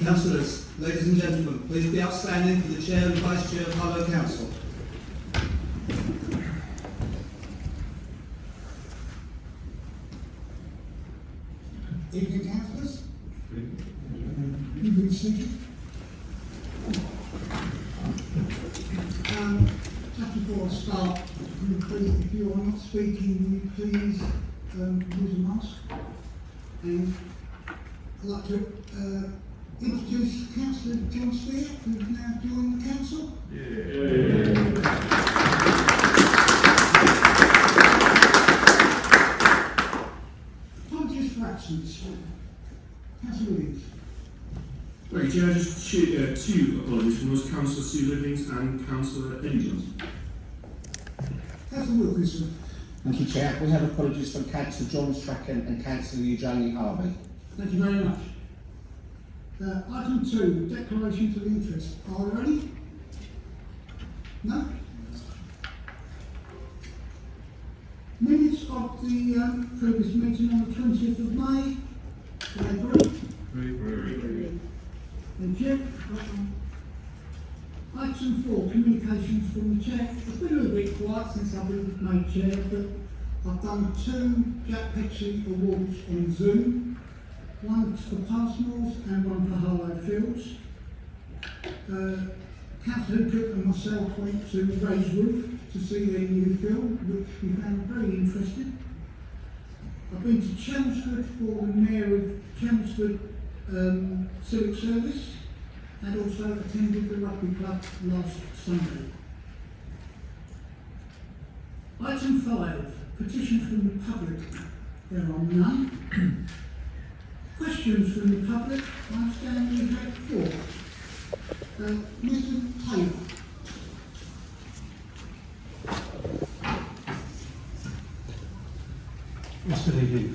Councillors, ladies and gentlemen, please be outstanding for the Chair and Vice Chair of Harlow Council. Evening, councillors. Evening, seated. Just before I start, if you are not speaking, will you please use a mask? And I'd like to introduce Councillor John Spear, who has now joined the council. Apologies for absence. Councillor Williams. Thank you, Chair. Just two apologies from us, Councillor Sue Livings and Councillor Eddie Johnson. Councillor Wilkinson. Thank you, Chair. We have apologies from Councillor John Strachan and Councillor Eugenie Harvey. Thank you very much. Item 2, declarations of interest. Are there any? No? Minutes of the previous meeting on the 20th of May. Do I agree? Thank you. Item 4, communications from the Chair. It's been a little bit quiet since I've been made Chair, but I've done 2 Jack Petrie Awards on Zoom. One for Parsonals and one for Harlow Fields. Councillor Hookett and myself went to Ray's Roof to see their new film, which we found very interesting. I've been to Chelmsford for the Mayor of Chelmsford Civic Service, and also attended the Rugby Club last Sunday. Item 5, petitions from the public. There are none. Questions from the public. I understand we have 4. Mr. Taylor. Yes, good evening.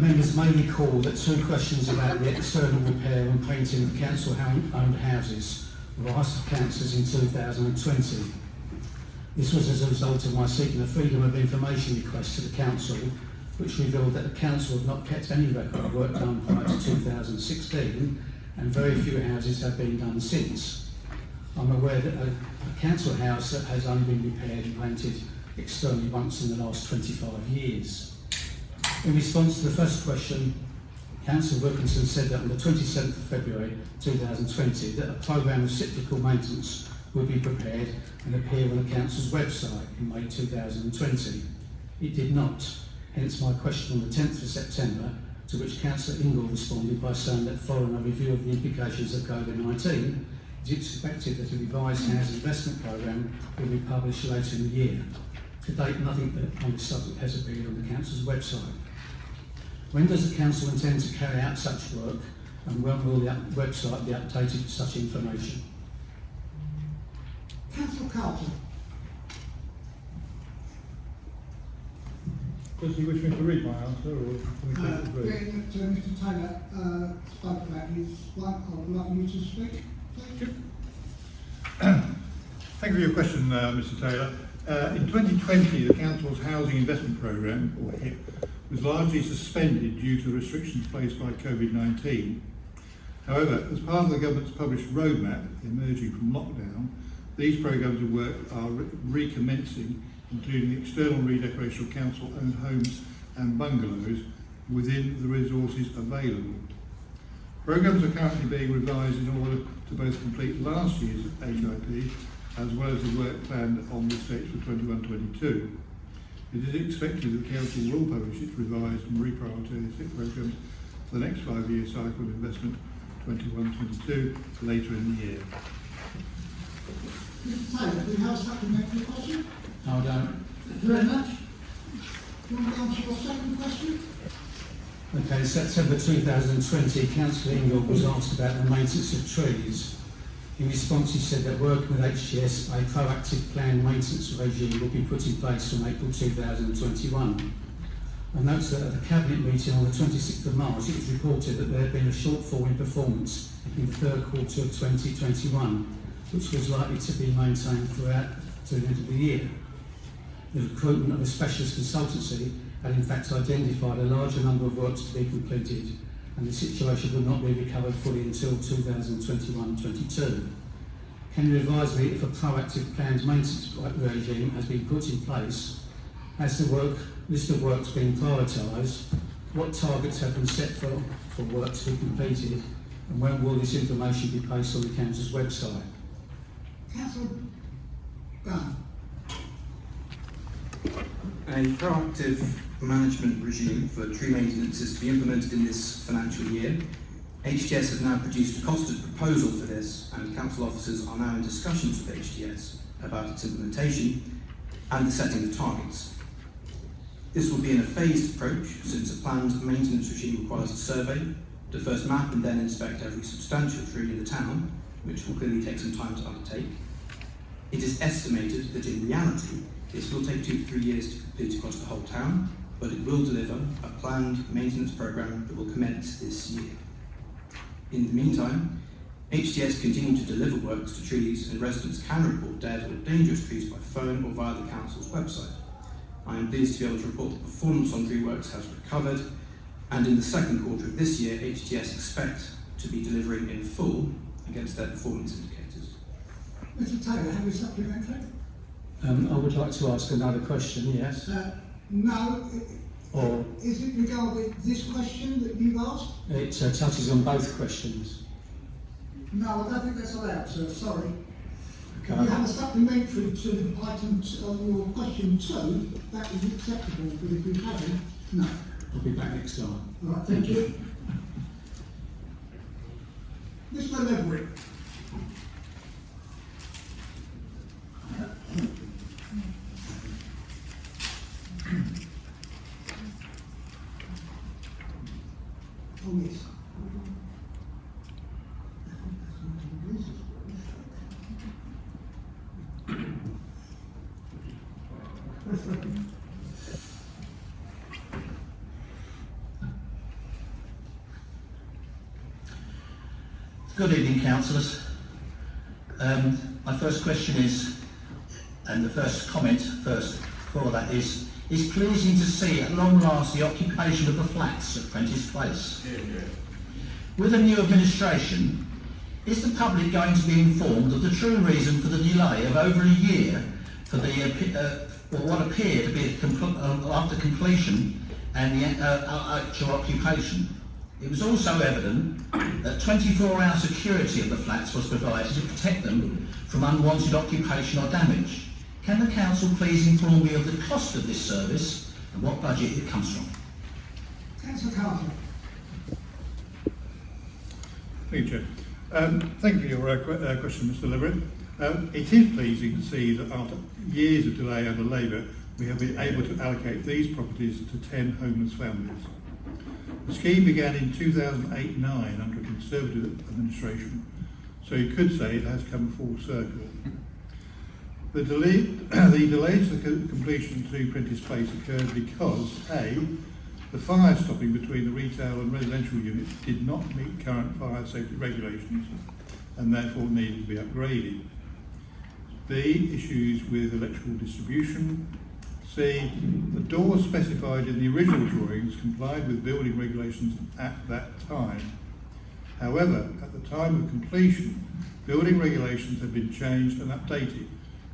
Members may recall that 2 questions about the external repair and painting of council-owned houses were asked of councillors in 2020. This was as a result of my seeking a freedom of information request to the council, which revealed that the council had not kept any record of work done prior to 2016, and very few houses have been done since. I'm aware that a council house that has only been repaired and painted externally once in the last 25 years. In response to the first question, Councillor Wilkinson said that on the 27th of February 2020 that a programme of cyclical maintenance would be prepared and appear on the council's website in May 2020. It did not, hence my question on the 10th of September, to which Councillor Ingle responded by saying that following a review of the implications of COVID-19, it is expected that a revised housing investment programme will be published later in the year. To date, nothing on this subject has appeared on the council's website. When does the council intend to carry out such work, and when will the website be updated with such information? Councillor Carter. Does he wish me to read my answer, or can we take it through? Mr. Taylor spoke about his one. I would like you to speak. Thank you for your question, Mr. Taylor. In 2020, the Council's Housing Investment Programme, or HIP, was largely suspended due to the restrictions placed by COVID-19. However, as part of the government's published roadmap emerging from lockdown, these programmes of work are recommencing, including the external redecoration of council-owned homes and bungalows within the resources available. Programmes are currently being revised in order to both complete last year's HIP as well as the work planned on the estates for 21-22. It is expected that the Council will publish its revised and reprioritised programmes for the next 5-year cycle of investment 21-22 later in the year. Mr. Taylor, do you have a supplementary question? No, I don't. Thank you very much. Do you want to answer your second question? Okay, in September 2020, Councillor Ingle was asked about the maintenance of trees. In response, he said that working with HGS, a proactive planned maintenance regime will be put in place from April 2021. I note that at the Cabinet meeting on the 26th of March, it was reported that there had been a shortfall in performance in the third quarter of 2021, which was likely to be maintained throughout to the end of the year. The recruitment of a specialist consultancy had in fact identified a larger number of works to be completed and the situation will not be recovered fully until 2021-22. Can you advise me if a proactive planned maintenance regime has been put in place? Has the list of works been prioritised? What targets have been set for work to be completed? And when will this information be placed on the council's website? Councillor Gunn. A proactive management regime for tree maintenance is to be implemented in this financial year. HTS have now produced a costed proposal for this, and council officers are now in discussions with HTS about its implementation and the setting of targets. This will be in a phased approach, since a planned maintenance regime requires a survey to first map and then inspect every substantial tree in the town, which will clearly take some time to undertake. It is estimated that in reality, this will take 2 to 3 years to complete across the whole town, but it will deliver a planned maintenance programme that will commence this year. In the meantime, HTS continue to deliver works to trees, and residents can report dead or dangerous trees by phone or via the council's website. I am pleased to be able to report that performance on tree works has recovered, and in the second quarter of this year, HTS expect to be delivering in full against their performance indicators. Mr Taylor, have you supplementary? I would like to ask another question, yes? No. Or Is it regarding this question that you've asked? it touches on both questions. No, I don't think that's allowed, sir. Sorry. Okay. If you have a supplementary to item on your question 2, that is acceptable, but if you haven't, no. I'll be back next time. All right, thank you. Mr Leverick. Oh, yes. Good evening, councillors. My first question is, and the first comment first for that is pleasing to see at long last the occupation of the flats at Prentice Place. With the new administration, is the public going to be informed of the true reason for the delay of over a year for the what appeared to be after completion and the actual occupation? It was also evident that 24-hour security of the flats was provided to protect them from unwanted occupation or damage. Can the council please inform me of the cost of this service and what budget it comes from? Councillor Carter. Thank you, Chair. Thank you for your question, Mr Leverett. It is pleasing to see that after years of delay under Labour, we have been able to allocate these properties to 10 homeless families. The scheme began in 2008-9 under a Conservative administration, so you could say it has come full circle. The delays to completion to Prentice Place occurred because A, the fire stopping between the retail and residential units did not meet current fire safety regulations and therefore needed to be upgraded. B, issues with electrical distribution. C, the doors specified in the original drawings complied with building regulations at that time. However, at the time of completion, building regulations had been changed and updated,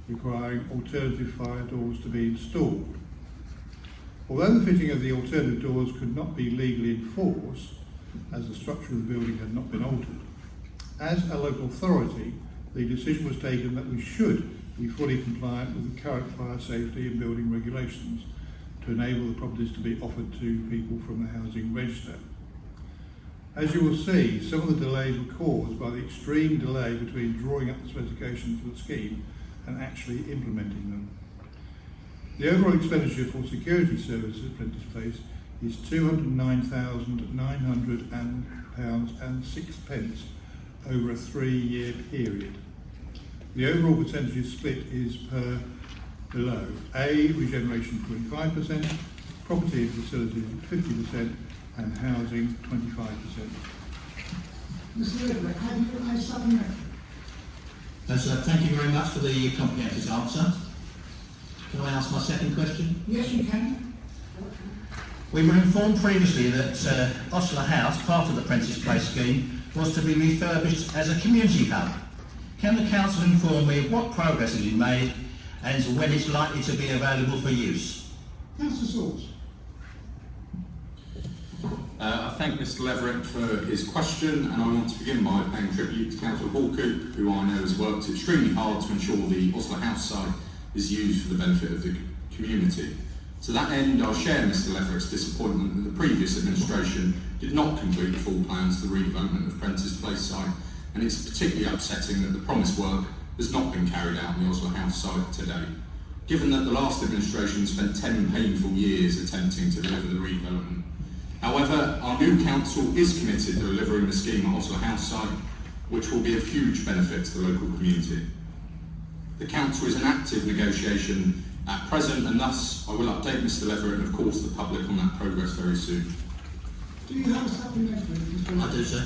requiring alternative fire doors to be installed. Although the fitting of the alternative doors could not be legally enforced, as the structure of the building had not been altered, as a local authority, the decision was taken that we should be fully compliant with the current fire safety and building regulations to enable the properties to be offered to people from the housing register. As you will see, some of the delays were caused by the extreme delay between drawing up the specifications for the scheme and actually implementing them. The overall expenditure for security services at Prentice Place is £209,900.06 over a 3-year period. The overall percentage split is per below. A, regeneration 25%, property and facilities 50%, and housing 25%. Mr Leverick, have you got a supplementary? Thank you very much for the comprehensive answer. Can I ask my second question? Yes, you can. We were informed previously that Osler House, part of the Prentice Place scheme, was to be refurbished as a community hub. Can the council inform me of what progress has been made and when it's likely to be available for use? Councillor Salt. I thank Mr Leverett for his question, and I want to begin by paying tribute to Councillor Hallcoop, who I know has worked extremely hard to ensure the Osler House site is used for the benefit of the community. To that end, I share Mr Leverett's disappointment that the previous administration did not complete the full plans for the redevelopment of Prentice Place site, and it's particularly upsetting that the promised work has not been carried out on the Osler House site today. Given that the last administration spent 10 painful years attempting to deliver the redevelopment. However, our new council is committed to delivering the scheme at Osler House site, which will be of huge benefit to the local community. The council is in active negotiation at present, and thus I will update Mr Leverett and of course the public on that progress very soon. Do you have a supplementary, Mr. I do, sir.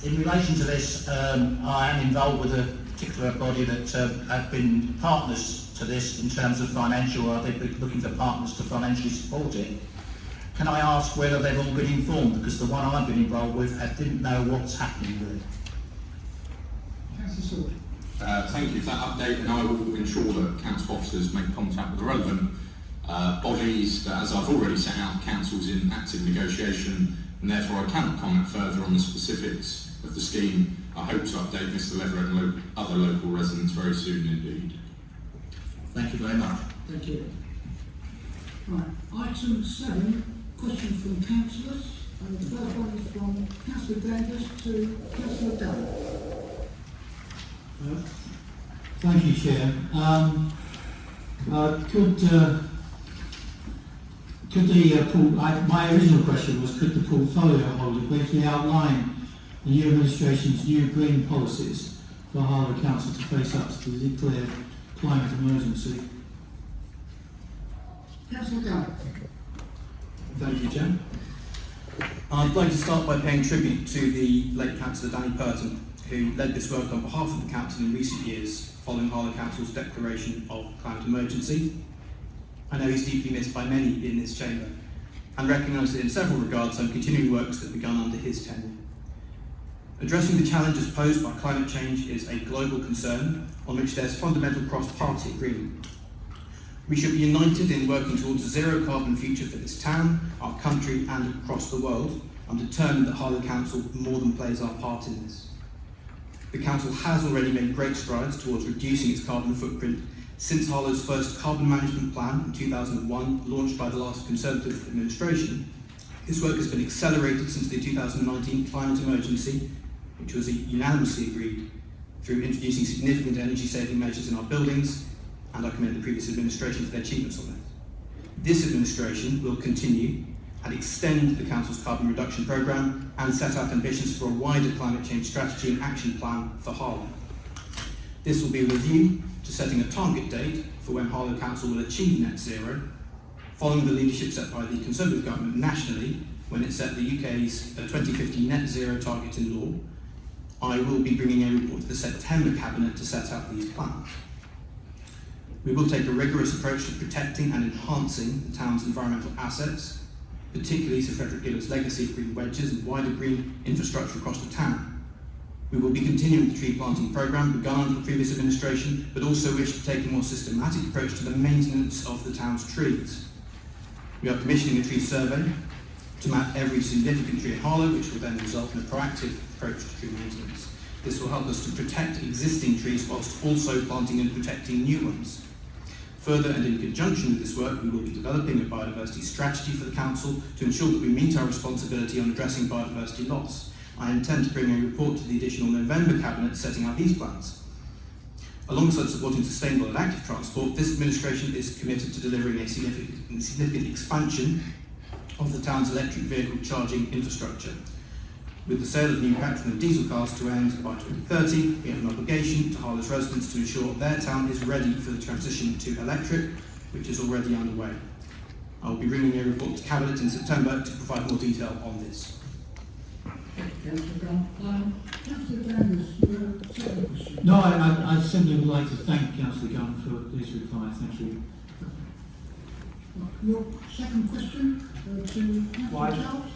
In relation to this, I am involved with a particular body that have been partners to this in terms of financial, they've been looking for partners to financially support it. Can I ask whether they've all been informed? Because the one I've been involved with, I didn't know what's happening with it. Councillor Salt. Thank you for that update, and I will ensure that council officers make contact with the relevant bodies, but as I've already set out, council's in active negotiation, and therefore I cannot comment further on the specifics of the scheme. I hope to update Mr Leverett and other local residents very soon indeed. Thank you very much. Thank you. Right, item 7, questions from councillors. And the first one is from Councillor Davis to Councillor Dunn. Thank you, Chair. My original question was, could the portfolio holder briefly outline the new administration's new green policies for Harlow Council to face up to the declared climate emergency? Councillor Dunn. Thank you, Chair. I'd like to start by paying tribute to the late Councillor Danny Purton, who led this work on behalf of the Council in recent years following Harlow Council's declaration of climate emergency. I know he's deeply missed by many in this chamber and recognise that in several regards some continuing works that began under his tenure. Addressing the challenges posed by climate change is a global concern on which there's fundamental cross-party agreement. We should be united in working towards a zero carbon future for this town, our country and across the world. I'm determined that Harlow Council more than plays our part in this. The Council has already made great strides towards reducing its carbon footprint since Harlow's first carbon management plan in 2001, launched by the last Conservative administration. This work has been accelerated since the 2019 climate emergency, which was unanimously agreed through introducing significant energy saving measures in our buildings, and I commend the previous administration for their achievements on that. This administration will continue and extend the Council's carbon reduction programme and set out ambitions for a wider climate change strategy and action plan for Harlow. This will be a review to setting a target date for when Harlow Council will achieve net zero, following the leadership set by the Conservative government nationally when it set the UK's 2050 net zero target in law. I will be bringing a report to the September Cabinet to set out these plans. We will take a rigorous approach to protecting and enhancing the town's environmental assets, particularly Sir Frederick Gilbert's legacy of green wedges and wider green infrastructure across the town. We will be continuing the tree planting programme begun under the previous administration, but also wish to take a more systematic approach to the maintenance of the town's trees. We are commissioning a tree survey to map every significant tree in Harlow, which will then result in a proactive approach to tree maintenance. This will help us to protect existing trees whilst also planting and protecting new ones. Further, and in conjunction with this work, we will be developing a biodiversity strategy for the Council to ensure that we meet our responsibility on addressing biodiversity loss. I intend to bring a report to the additional November Cabinet setting out these plans. Alongside supporting sustainable and active transport, this administration is committed to delivering a significant expansion of the town's electric vehicle charging infrastructure. With the sale of new petrol and diesel cars to end by 2030, we have an obligation to Harlow's residents to ensure their town is ready for the transition to electric, which is already underway. I will be bringing a report to Cabinet in September to provide more detail on this. Councillor Gunn. Councillor Davis, second question. No, I simply would like to thank Councillor Gunn for his reply. Thank you. Your second question to Councillor Charles?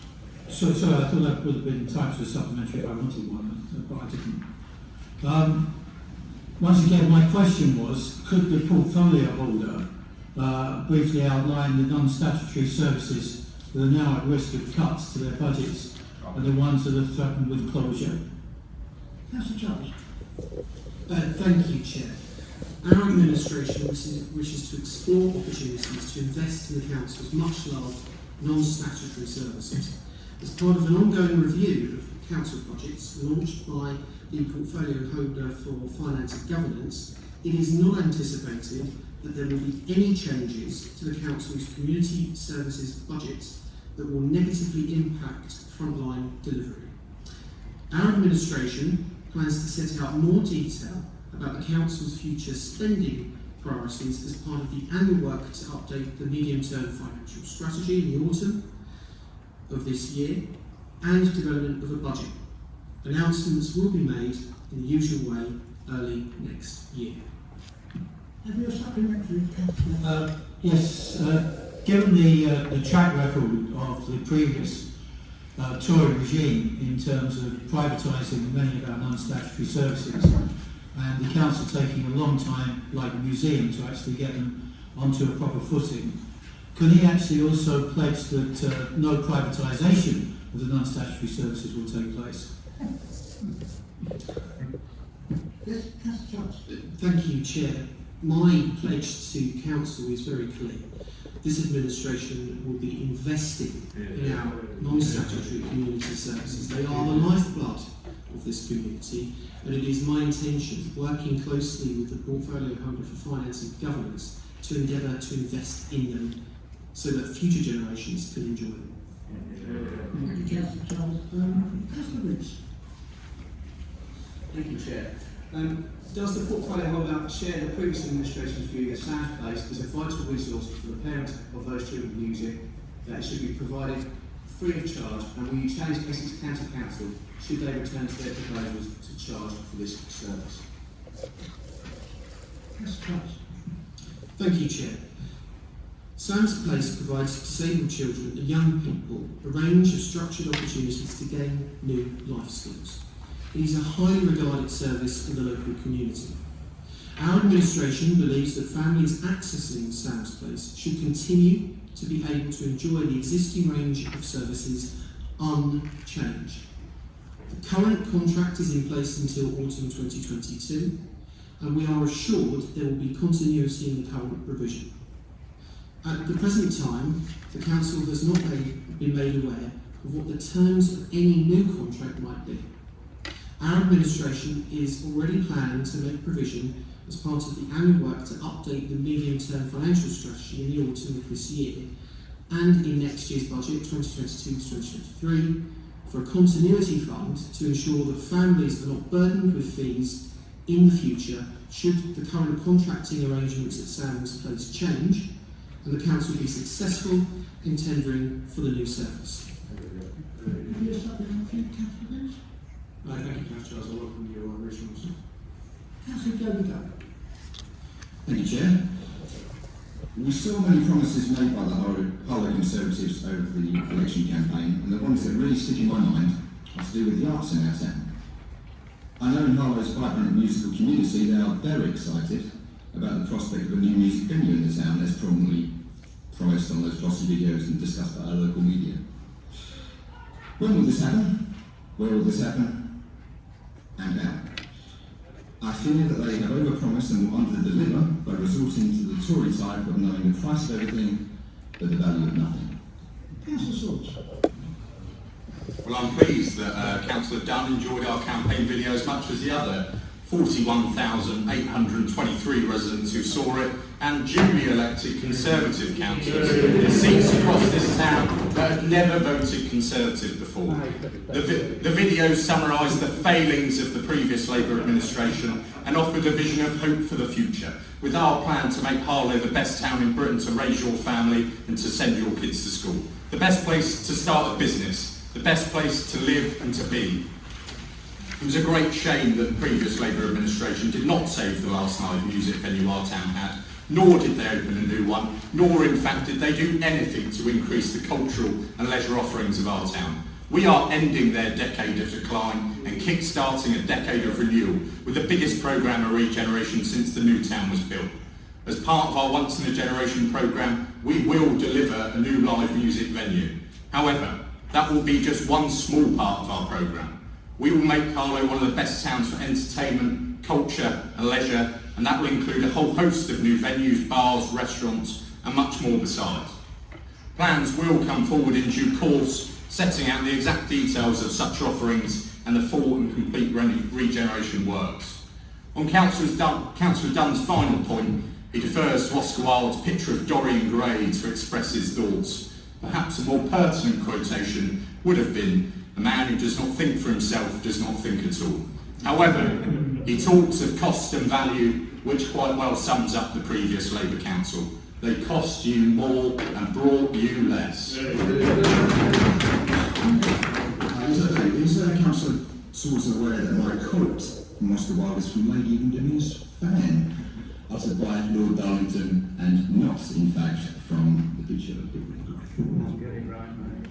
Sorry, I thought that would have been time for a supplementary if I wanted one, but I didn't. Once again, my question was, could the portfolio holder briefly outline the non-statutory services that are now at risk of cuts to their budgets and the ones that are threatened with closure? Councillor Charles? Thank you, Chair. Our administration wishes to explore opportunities to invest in the Council's much-loved non-statutory services. As part of an ongoing review of Council budgets launched by the portfolio holder for finance and governance, it is not anticipated that there will be any changes to the Council's community services budgets that will negatively impact frontline delivery. Our administration plans to set out more detail about the Council's future spending priorities as part of the annual work to update the medium-term financial strategy in the autumn of this year and development of a budget. Announcements will be made in the usual way early next year. Have you a supplementary, Councillor? Yes, given the track record of the previous Tory regime in terms of privatising many of our non-statutory services, and the Council taking a long time, like a museum, to actually get them onto a proper footing, could he actually also pledge that no privatisation of the non-statutory services will take place? Yes, Councillor Charles? Thank you, Chair. My pledge to Council is very clear. This administration will be investing in our non-statutory community services. They are the lifeblood of this community, and it is my intention, working closely with the portfolio holder for finance and governance, to endeavour to invest in them so that future generations can enjoy them. Thank you, Councillor Charles. Councillor Woods? Thank you, Chair. Does the portfolio holder share the previous administration's view that Sam's Place is a vital resource for the parents of those children who use it, that it should be provided free of charge, and will you challenge Essex County Council should they return to their proposals to charge for this service? Councillor Charles? Thank you, Chair. Sam's Place provides disabled children and young people a range of structured opportunities to gain new life skills. It is a highly regarded service in the local community. Our administration believes that families accessing Sam's Place should continue to be able to enjoy the existing range of services unchanged. The current contract is in place until autumn 2022, and we are assured there will be continuity in the current provision. At the present time, the Council has not been made aware of what the terms of any new contract might be. Our administration is already planning to make provision as part of the annual work to update the medium-term financial strategy in the autumn of this year and in next year's budget, 2022-2023, for a continuity fund to ensure that families are not burdened with fees in the future should the current contracting arrangements at Sam's Place change and the Council be successful in tendering for the new service. Have you a supplementary, Councillor Woods? Thank you, Councillor Charles. I welcome your originals. Councillor Jody. Thank you, Chair. We saw many promises made by the Harlow Conservatives over the election campaign, and the ones that really stick in my mind are to do with the arts in our town. I know in Harlow's vibrant musical community they are very excited about the prospect of a new music venue in the town, as prominently promised on those glossy videos and discussed by our local media. When will this happen? Where will this happen? And how? I fear that they have overpromised and will underdeliver by resorting to the Tory type of knowing the price of everything but the value of nothing. Councillor Swords? Well, I'm pleased that Councillor Dunn enjoyed our campaign video as much as the other 41,823 residents who saw it, and duly elected Conservative councillors in seats across this town that had never voted Conservative before. The video summarised the failings of the previous Labour administration and offered a vision of hope for the future, with our plan to make Harlow the best town in Britain to raise your family and to send your kids to school. The best place to start a business, the best place to live and to be. It was a great shame that the previous Labour administration did not save the last live music venue our town had, nor did they open a new one, nor in fact did they do anything to increase the cultural and leisure offerings of our town. We are ending their decade of decline and kick-starting a decade of renewal with the biggest programme of regeneration since the new town was built. As part of our once-in-a-generation programme, we will deliver a new live music venue. However, that will be just one small part of our programme. We will make Harlow one of the best towns for entertainment, culture and leisure, and that will include a whole host of new venues, bars, restaurants and much more besides. Plans will come forward in due course, setting out the exact details of such offerings and the full and complete regeneration works. On Councillor Dunn's final point, he defers to Oscar Wilde's picture of Dorian Gray to express his thoughts. Perhaps a more pertinent quotation would have been, "A man who does not think for himself does not think at all." However, he talks of cost and value, which quite well sums up the previous Labour Council. They cost you more and brought you less. Is Councillor Sewell's aware that my quote from Oscar Wilde is from Lady Windermere's fan, uttered by Lord Darlington, and not, in fact, from the picture of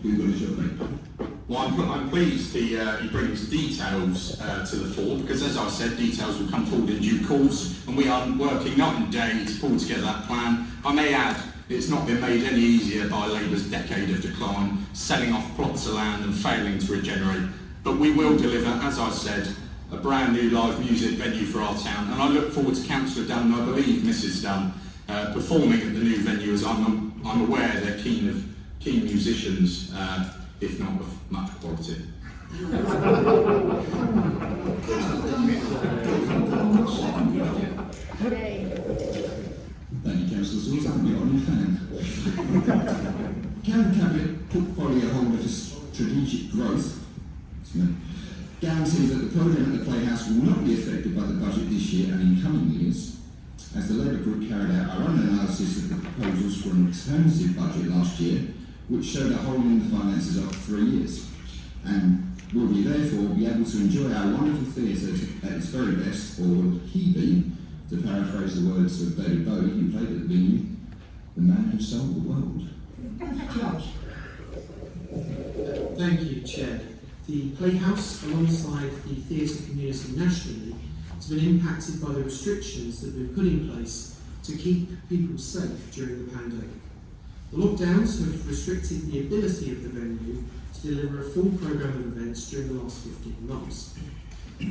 Google is your friend. Well, I'm pleased he brings details to the fore, because as I said, details will come forward in due course, and we are working night and day to pull together that plan. I may add, it's not been made any easier by Labour's decade of decline, selling off plots of land and failing to regenerate. But we will deliver, as I said, a brand new live music venue for our town, and I look forward to Councillor Dunn, and I believe Mrs Dunn, performing at the new venue, as I'm aware they're keen musicians, if not of much quality. Thank you, Councillor Sewell. I'm your only fan. Can the Cabinet portfolio holder for strategic growth guarantee that the programme at the Playhouse will not be affected by the budget this year and in coming years? As the Labour Group carried out our own analysis of the proposals for an alternative budget last year, which showed a hole in the finances after 3 years, and will we therefore be able to enjoy our wonderful theatre at its very best, or will he be, to paraphrase the words of David Bowie, who played at the venue, the man who sold the world? Thank you, Chair. The Playhouse, alongside the theatre community nationally, has been impacted by the restrictions that have been put in place to keep people safe during the pandemic. The lockdowns have restricted the ability of the venue to deliver a full programme of events during the last 15 months.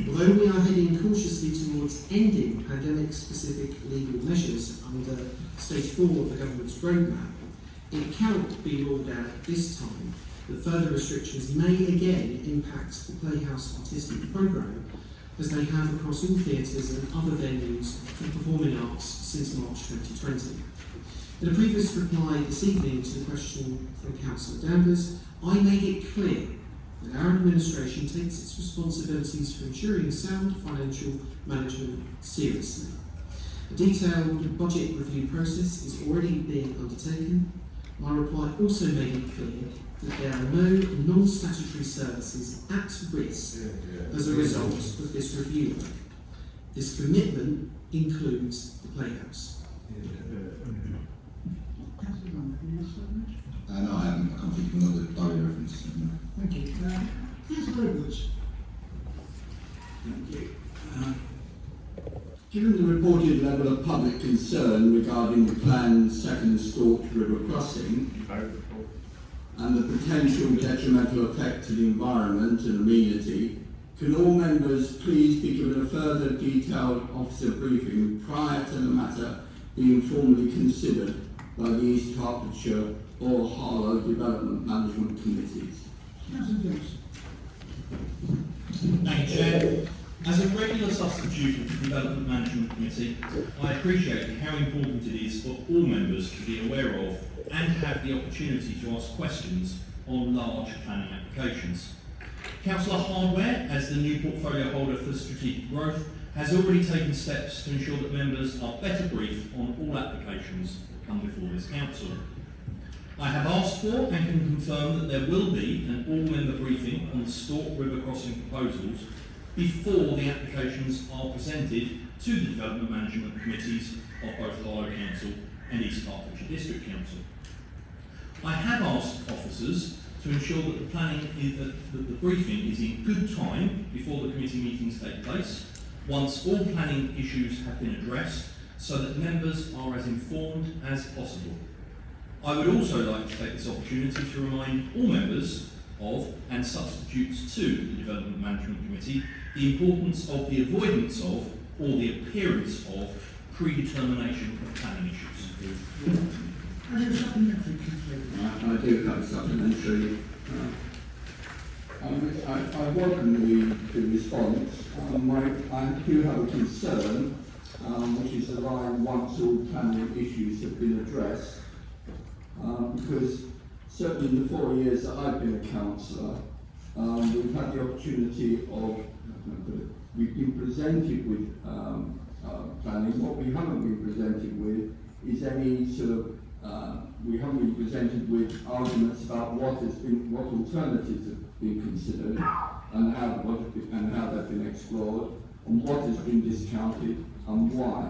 Although we are heading cautiously towards ending pandemic-specific legal measures under Stage 4 of the government's roadmap, it cannot be ruled out at this time that further restrictions may again impact the Playhouse artistic programme, as they have across all theatres and other venues for performing arts since March 2020. In a previous reply this evening to the question from Councillor Danvers, I made it clear that our administration takes its responsibilities for ensuring sound financial management seriously. A detailed budget review process is already being undertaken. My reply also made it clear that there are no non-statutory services at risk as a result of this review work. This commitment includes the Playhouse. No, I haven't. I can't think of another diary reference. Thank you. Councillor Edwards. Thank you. Given the reported level of public concern regarding the planned second Stork River crossing and the potential detrimental effect to the environment and amenity, can all members please be given a further detailed officer briefing prior to the matter being formally considered by the East Hertfordshire or Harlow Development Management Committees? Thank you, Chair. As a regular substitute of the Development Management Committee, I appreciate how important it is for all members to be aware of and have the opportunity to ask questions on large planning applications. Councillor Hardware, as the new portfolio holder for strategic growth, has already taken steps to ensure that members are better briefed on all applications that come before this council. I have asked for and can confirm that there will be an all-member briefing on the Stork River crossing proposals before the applications are presented to the Development Management Committees of both Harlow Council and East Hertfordshire District Council. I have asked officers to ensure that the briefing is in good time before the committee meetings take place, once all planning issues have been addressed, so that members are as informed as possible. I would also like to take this opportunity to remind all members of and substitutes to the Development Management Committee the importance of the avoidance of or the appearance of predetermination of planning issues. I do have a supplementary. I welcome the response. I do have a concern, which is the line once all planning issues have been addressed, because certainly in the 4 years that I've been a councillor, we've had the opportunity of, we've been presented with planning. What we haven't been presented with is any sort of we haven't been presented with arguments about what alternatives have been considered and how they've been explored and what has been discounted and why.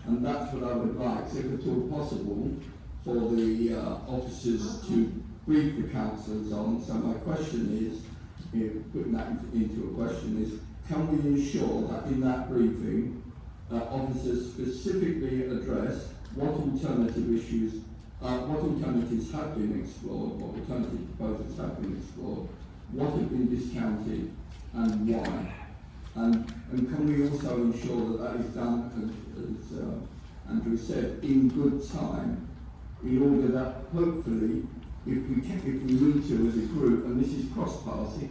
And that's what I would like, so if at all possible, for the officers to brief the councillors on. So my question is, putting that into a question is, can we ensure that in that briefing, officers specifically address what alternative issues, what alternatives have been explored, what alternative proposals have been explored, what have been discounted, and why? And can we also ensure that that is done, as Andrew said, in good time, in order that hopefully, if we need to as a group, and this is cross-party,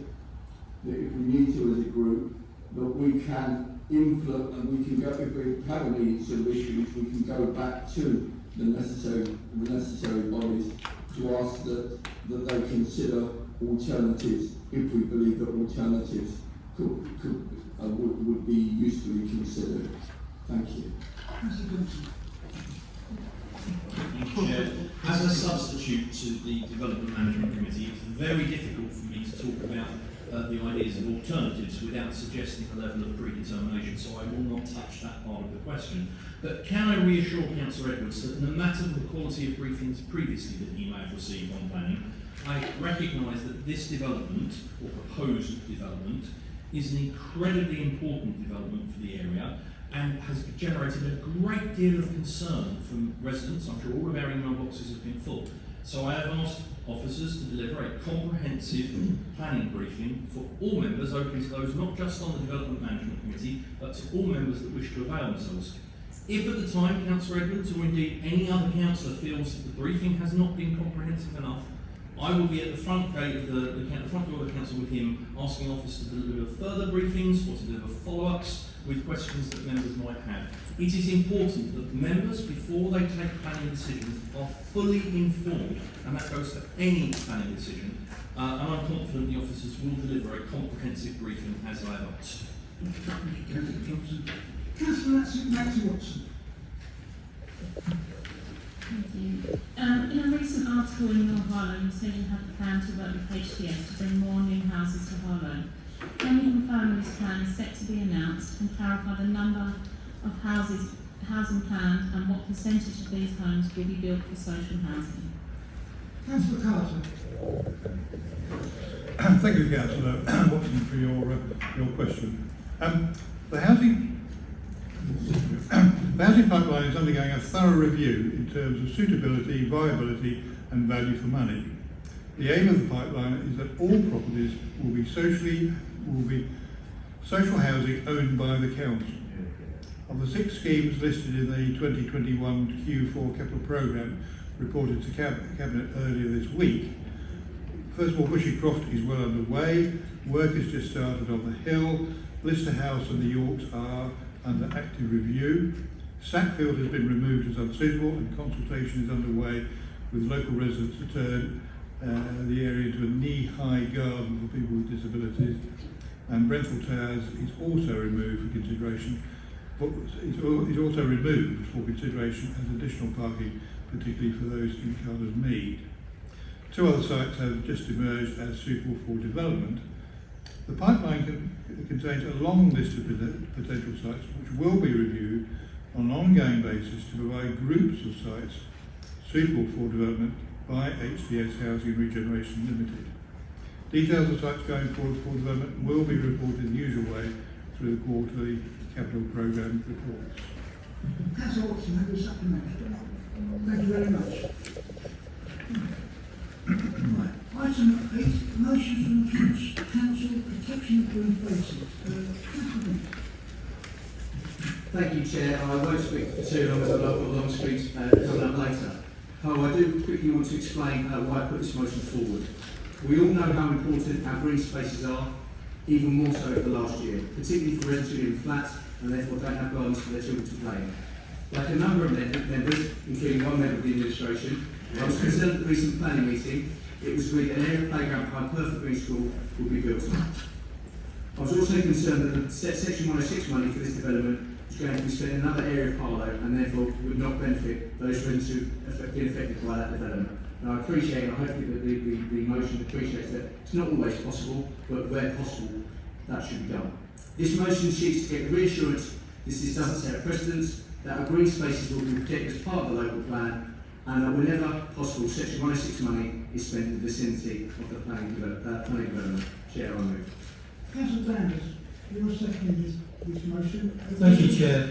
that if we need to as a group, that we can influence, and we can go, if we have any sort of issues, we can go back to the necessary bodies to ask that they consider alternatives if we believe that alternatives would be usefully considered. Thank you. Chair, as a substitute to the Development Management Committee, it's very difficult for me to talk about the ideas of alternatives without suggesting a level of predetermination, so I will not touch that part of the question. But can I reassure Councillor Edwards that no matter the quality of briefings previously that he may have received on planning, I recognise that this development, or proposed development, is an incredibly important development for the area and has generated a great deal of concern from residents. I'm sure all of our email boxes have been full. So I have asked officers to deliver a comprehensive planning briefing for all members, open to those not just on the Development Management Committee, but to all members that wish to avail themselves. If at the time Councillor Edwards or indeed any other councillor feels that the briefing has not been comprehensive enough, I will be at the front gate of the front door of the council with him, asking officers to deliver further briefings or to deliver follow-ups with questions that members might have. It is important that members, before they take planning decisions, are fully informed, and that goes for any planning decision. And I'm confident the officers will deliver a comprehensive briefing as I have asked. Councillor Maxie Watson. Thank you. In a recent article in your Harlow, you said you had a plan to work with HTS to bring more new houses to Harlow. Can you confirm this plan is set to be announced and clarify the number of housing planned and what percentage of these homes will be built for social housing? Councillor Carter. Thank you, Councillor Watson, for your question. The housing pipeline is undergoing a thorough review in terms of suitability, viability and value for money. The aim of the pipeline is that all properties will be social housing owned by the council. Of the 6 schemes listed in the 2021 Q4 capital programme reported to Cabinet earlier this week, first of all, Bushy Croft is well underway, work has just started on the Hill, Lister House and the Yorks are under active review, Sackfield has been removed as unsuitable and consultation is underway with local residents to turn the area into a knee-high garden for people with disabilities, and Brentford Towers is also removed for consideration. Is also removed for consideration as additional parking, particularly for those in Carter's Mead. 2 other sites have just emerged as suitable for development. The pipeline contains a long list of potential sites which will be reviewed on an ongoing basis to provide groups of sites suitable for development by HDS Housing Regeneration Limited. Details of sites going forward for development will be reported in the usual way through the quarterly capital programme reports. Councillor Watson, have a supplementary. Thank you very much. Right. Item 8, motion from Council Protection of Green Places. Councillor. Thank you, Chair. I won't speak for too long as I've got a long speech coming up later. However, I do quickly want to explain why I put this motion forward. We all know how important our green spaces are, even more so over the last year, particularly for residents who live in flats and therefore don't have gardens for their children to play in. Like a number of members, including one member of the administration, I was concerned at the recent planning meeting it was agreed an area playground behind Perfect Green School would be built on. I was also concerned that the Section 106 money for this development was going to be spent in another area of Harlow and therefore would not benefit those residents who have been affected by that development. And I appreciate, I hope that the motion appreciates that it's not always possible, but where possible, that should be done. This motion seeks to get reassurance this doesn't set a precedence, that our green spaces will be protected as part of the local plan, and that whenever possible, Section 106 money is spent in the vicinity of the planning development. Chair, I move. Councillor Danders, you're seconding this motion. Thank you, Chair.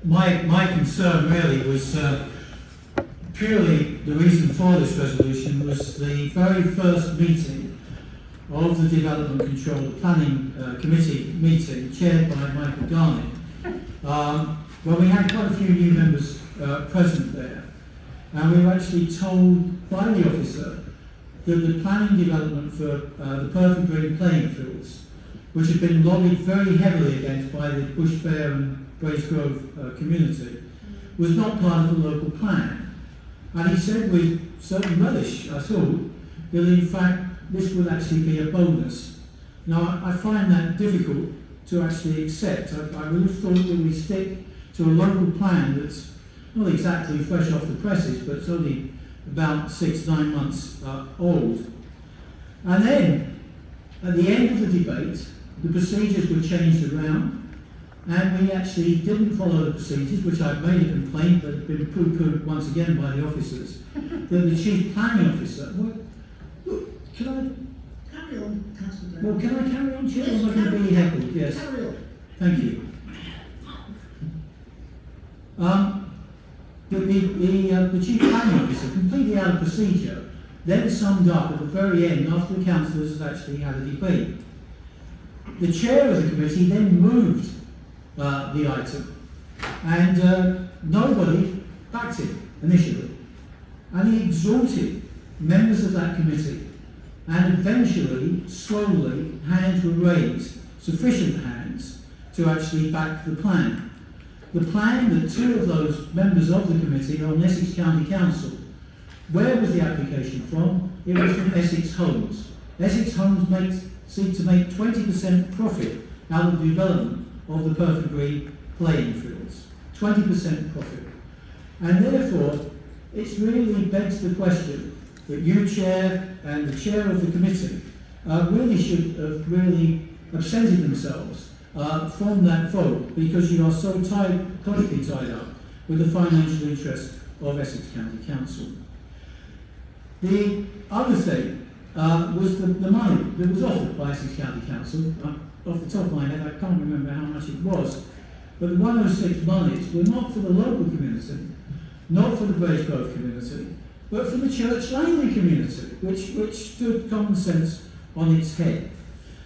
My concern really was purely the reason for this resolution was the very first meeting of the Development Control, the Planning Committee meeting, chaired by Michael Garnett, where we had quite a few new members present there, and we were actually told by the officer that the planning development for the Perfect Green playing fields, which had been lobbied very heavily against by the Bush Fair and Grace Grove community, was not part of the local plan. And he said with certain relish, I thought, that in fact this would actually be a bonus. Now I find that difficult to actually accept. I would have thought that we stick to a local plan that's not exactly fresh off the presses, but it's only about 6-9 months old. And then, at the end of the debate, the procedures were changed around, and we actually didn't follow the procedures, which I've made a complaint, but been poo-pooed once again by the officers, that the Chief Planning Officer, look, can I... Carry on, Councillor Danders. Well, can I carry on, Chair? Yes, Or am I going to be heckled? Yes. Carry on. Thank you. The Chief Planning Officer, completely out of procedure, then summed up at the very end, after the councillors had actually had a debate. The chair of the committee then moved the item, and nobody backed it initially. And he exhorted members of that committee, and eventually, slowly, hands were raised, sufficient hands, to actually back the plan. The plan that 2 of those members of the committee are on Essex County Council. Where was the application from? It was from Essex Homes. Essex Homes seek to make 20% profit out of the development of the Perfect Green playing fields. 20% profit. And therefore, it's really begs the question that you, Chair, and the Chair of the committee really should have really absented themselves from that vote, because you are so closely tied up with the financial interest of Essex County Council. The other thing was the money that was offered by Essex County Council. Off the top of my head, I can't remember how much it was, but the 106 monies were not for the local community, not for the Grace Grove community, but for the Church Langley community, which stood common sense on its head.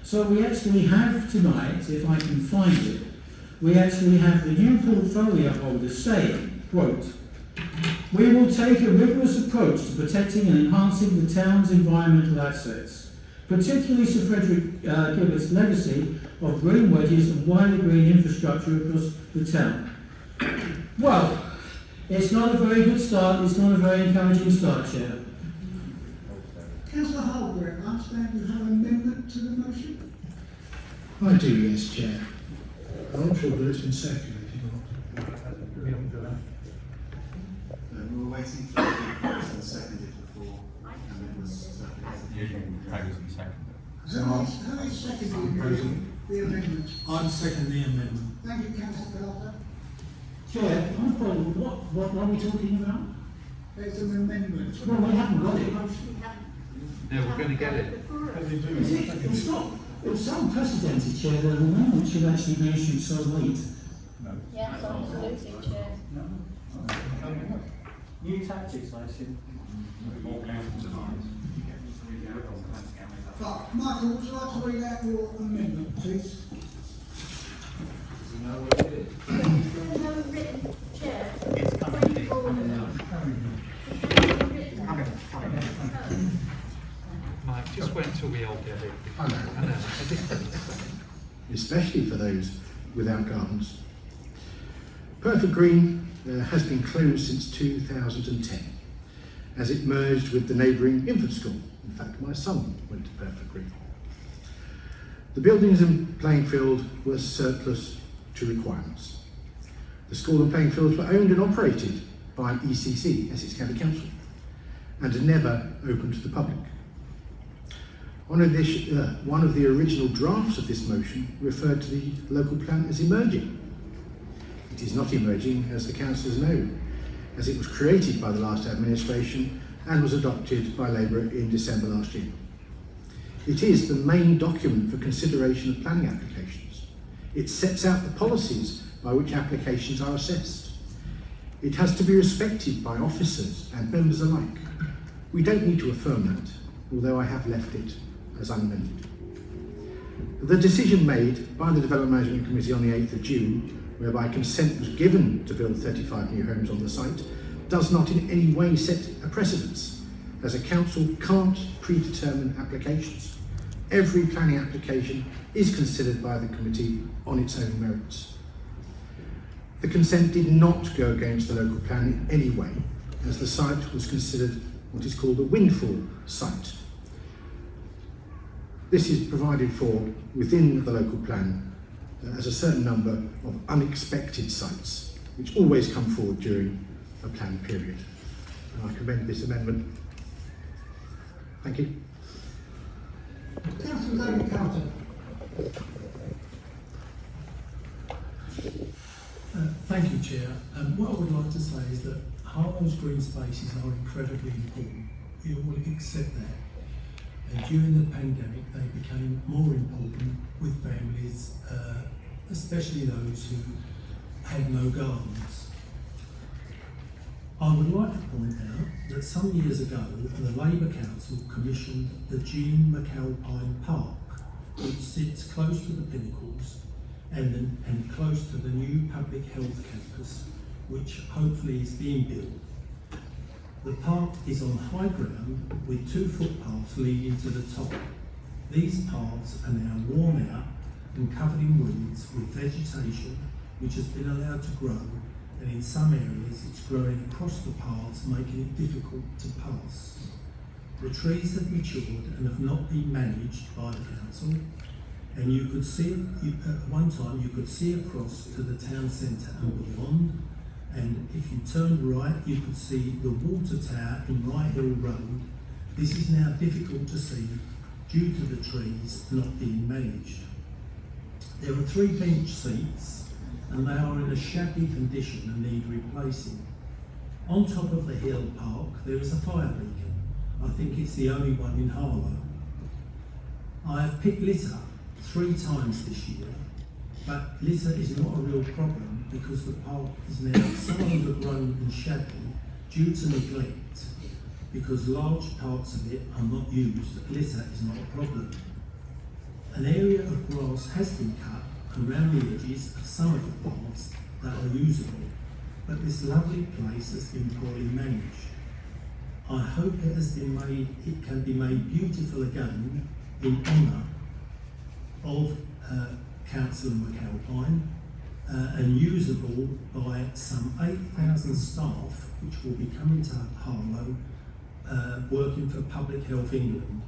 So we actually have tonight, if I can find it, we actually have the new portfolio holder saying, quote, "We will take a rigorous approach to protecting and enhancing the town's environmental assets, particularly Sir Frederick Gilbert's legacy of green wedges and wider green infrastructure across the town." Well, it's not a very good start, it's not a very encouraging start, Chair. Councillor Harlow, I understand you have an amendment to the motion? I do, yes, Chair. I'm not sure whether it's been seconded. We haven't done that. We were waiting for the seconded before, and it was seconded. Who is seconding the amendment? I'm seconding the amendment. Thank you, Councillor Carter. Chair, what are we talking about? There's an amendment. No, we haven't got it. No, we're going to get it. It's so unprecedented, Chair, that an amendment should actually be issued so late. Yes, absolutely, Chair. New tactics, I assume. But, Michael, would you like to read out your amendment, please? There's no written, Chair. It's coming. Mike, just wait until we all get it. I know. Especially for those without gardens. Perfect Green has been closed since 2010, as it merged with the neighbouring infant school. In fact, my son went to Perfect Green. The buildings and playing field were surplus to requirements. The school and playing fields were owned and operated by ECC, Essex County Council, and are never open to the public. One of the original drafts of this motion referred to the local plan as emerging. It is not emerging, as the councillors know, as it was created by the last administration and was adopted by Labour in December last year. It is the main document for consideration of planning applications. It sets out the policies by which applications are assessed. It has to be respected by officers and members alike. We don't need to affirm that, although I have left it as unamended. The decision made by the Development Management Committee on the 8th of June, whereby consent was given to build 35 new homes on the site, does not in any way set a precedence, as a council can't predetermine applications. Every planning application is considered by the committee on its own merits. The consent did not go against the local plan in any way, as the site was considered what is called a windfall site. This is provided for within the local plan as a certain number of unexpected sites, which always come forward during a planned period. And I commend this amendment. Thank you. Councillor David Carter. Thank you, Chair. What I would like to say is that Harlow's green spaces are incredibly important. We all accept that. And during the pandemic, they became more important with families, especially those who had no gardens. I would like to point out that some years ago, the Labour Council commissioned the Jean McAlpine Park, which sits close to the Pinnacles and close to the new public health campus, which hopefully is being built. The park is on high ground with 2 footpaths leading to the top. These paths are now worn out and covered in weeds with vegetation which has been allowed to grow, and in some areas it's growing across the paths, making it difficult to pass. The trees have matured and have not been managed by the council, and you could see, at one time you could see across to the town centre and beyond, and if you turned right you could see the water tower in Right Hill Road. This is now difficult to see due to the trees not being managed. There are 3 bench seats and they are in a shabby condition and need replacing. On top of the hill park there is a fire beacon. I think it's the only one in Harlow. I have picked litter 3 times this year, but litter is not a real problem because the park is now so overgrown and shabby due to neglect. Because large parts of it are not used, litter is not a problem. An area of grass has been cut around the edges of some of the paths that are usable, but this lovely place has been poorly managed. I hope it can be made beautiful again in honour of Councillor McAlpine and usable by some 8,000 staff which will be coming to Harlow working for Public Health England.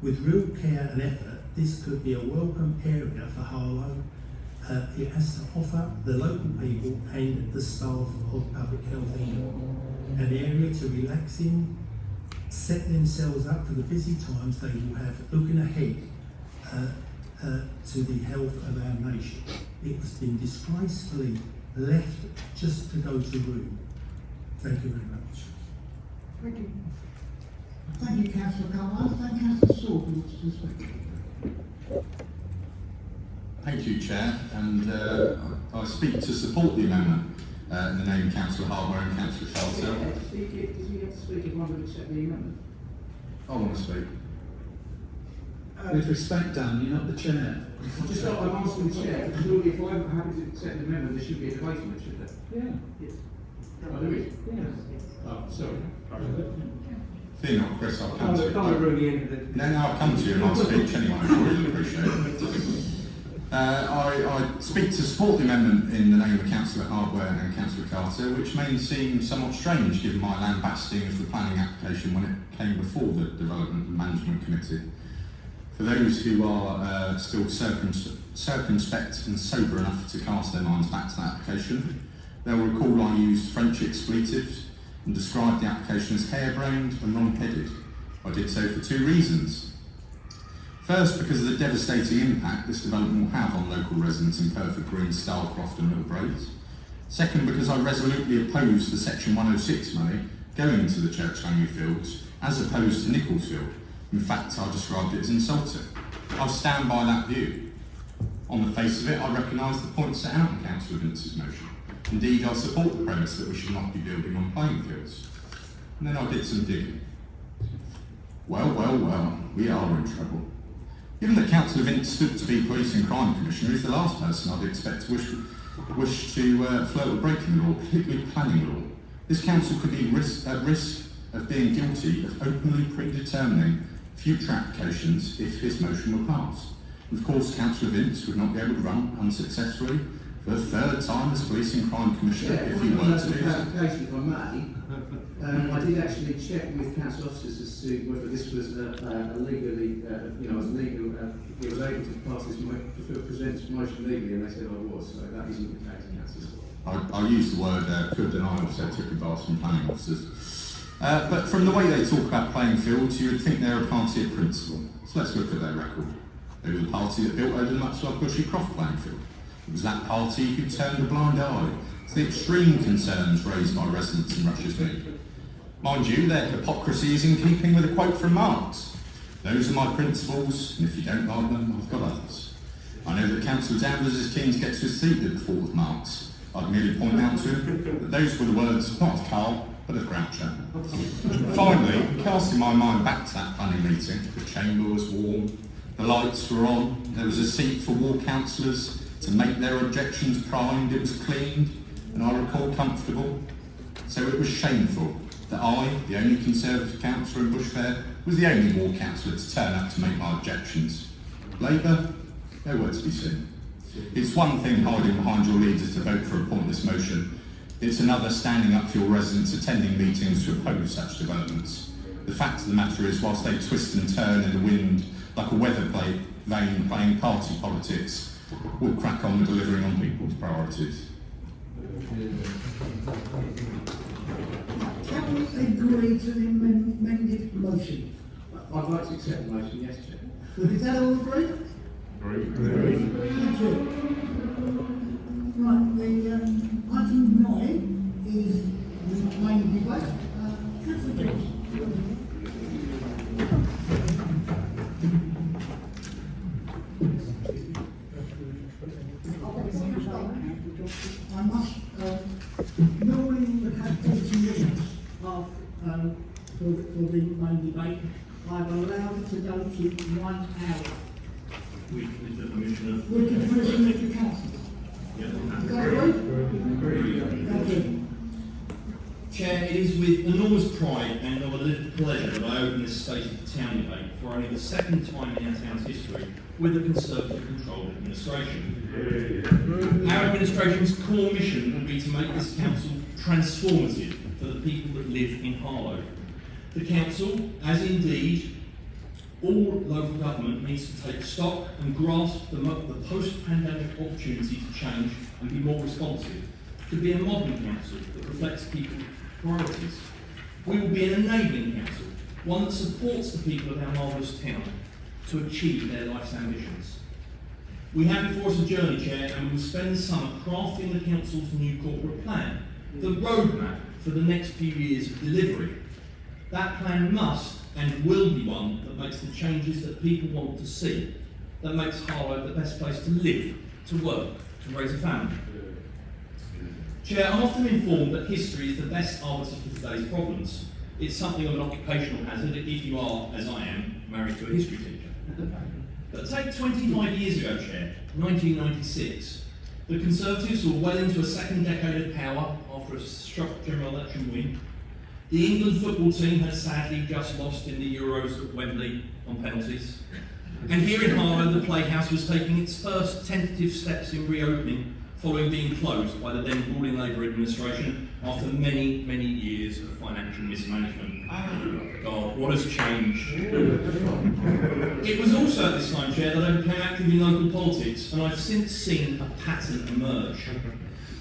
With real care and effort, this could be a welcome area for Harlow. It has to offer the local people and the staff of Public Health England an area to relax in, set themselves up for the busy times they will have looking ahead to the health of our nation. It has been disgracefully left just to go to the room. Thank you very much. Thank you. Thank you, Councillor Carlisle. Thank Councillor Saul for your perspective. Thank you, Chair, and I speak to support the amendment in the name of Councillor Harlow and Councillor Shelter. Does he have to speak if one would accept the amendment? I want to speak. With respect, Dan, you're not the chair. I'm asking the chair, because surely if I'm happy to accept the amendment, there should be a debate on it, should there? Yeah. Yes. Oh, there is? Yeah. Oh, sorry. Fear not, Chris, I'll come to you. Can't ruin the end of the... No, I'll come to you and I'll speak anyway. I really appreciate it. I speak to support the amendment in the name of Councillor Hardware and Councillor Carter, which may seem somewhat strange given my lambasting of the planning application when it came before the Development and Management Committee. For those who are still circumspect and sober enough to cast their minds back to the application, they'll recall I used French expletives and described the application as harebrained and wrong-headed. I did so for two reasons. First, because of the devastating impact this development will have on local residents in Perfect Green, Stylecroft and Millbraes. Second, because I resolutely opposed the Section 106 money going to the Church Langley Fields as opposed to Nicholsfield. In fact, I described it as insulting. I stand by that view. On the face of it, I recognise the points set out in Councillor Vince's motion. Indeed, I support the premise that we should not be building on playing fields. And then I did some digging. Well, we are in trouble. Given that Councillor Vince stood to be Police and Crime Commissioner, he's the last person I'd expect to wish to flirt with breaking the law, particularly planning law. This council could be at risk of being guilty of openly predetermining future applications if his motion were passed. Of course, Councillor Vince would not be able to run unsuccessfully for the third time as Police and Crime Commissioner if he were to do so. Clarification, if I may, I did actually check with council officers as to whether this was legally, it was able to pass this, present this motion legally, and they said I was, so that isn't the case in council. I used the word could, and I also took advice from planning officers. But from the way they talk about playing fields, you would think they're a party of principle. So let's look at their record. They were the party that built over the much like Bushy Croft playing field. It was that party who turned a blind eye to the extreme concerns raised by residents in Rush's Mead. Mind you, their hypocrisy is in keeping with a quote from Marx. Those are my principles, and if you don't like them, I've got others. I know that Councillor Danvers is keen to get to his seat at the thought of Marx. I'd merely point out to him that those were the words not of Karl, but of Groucho. Finally, casting my mind back to that planning meeting, the chamber was warm, the lights were on, there was a seat for ward councillors to make their objections primed, it was cleaned, and I recall comfortable. So it was shameful that I, the only Conservative councillor in Bushfair, was the only ward councillor to turn up to make my objections. Labour, nowhere to be seen. It's one thing hiding behind your leaders to vote for a pointless motion. It's another standing up for your residents attending meetings to oppose such developments. The fact of the matter is, whilst they twist and turn in the wind like a weather vane playing party politics, we'll crack on with delivering on people's priorities. Can we agree to the amended motion? I'd like to accept the motion, yes, Chair. Is that all agreed? Agreed. Thank you. Right, the item 9 is the main debate. Councillor Jones. I must, normally we would have 40 minutes for the main debate. I've allowed it to go to 1 hour. With the Commissioner. With the permission of the council. Is that right? Thank you. Chair, it is with enormous pride and of a little pleasure that I open this state of the town debate for only the second time in our town's history with a Conservative-controlled administration. Our administration's core mission will be to make this council transformative for the people that live in Harlow. The council, as indeed all local government, needs to take stock and grasp the post-pandemic opportunity to change and be more responsive, to be a modern council that reflects people's priorities. We will be an enabling council, one that supports the people of our marvellous town to achieve their life's ambitions. We have before us a journey, Chair, and we will spend the summer crafting the Council's new corporate plan, the roadmap for the next few years of delivery. That plan must and will be one that makes the changes that people want to see, that makes Harlow the best place to live, to work, to raise a family. Chair, I'm often informed that history is the best arbiter for today's problems. It's something of an occupational hazard if you are, as I am, married to a history teacher. But take 25 years ago, Chair, 1996. The Conservatives were well into a second decade of power after a shock general election win. The England football team had sadly just lost in the Euros at Wembley on penalties. And here in Harlow, the Playhouse was taking its first tentative steps in reopening following being closed by the then ruling Labour administration after many, many years of financial mismanagement. God, what has changed? It was also at this time, Chair, that I became active in local politics, and I've since seen a pattern emerge.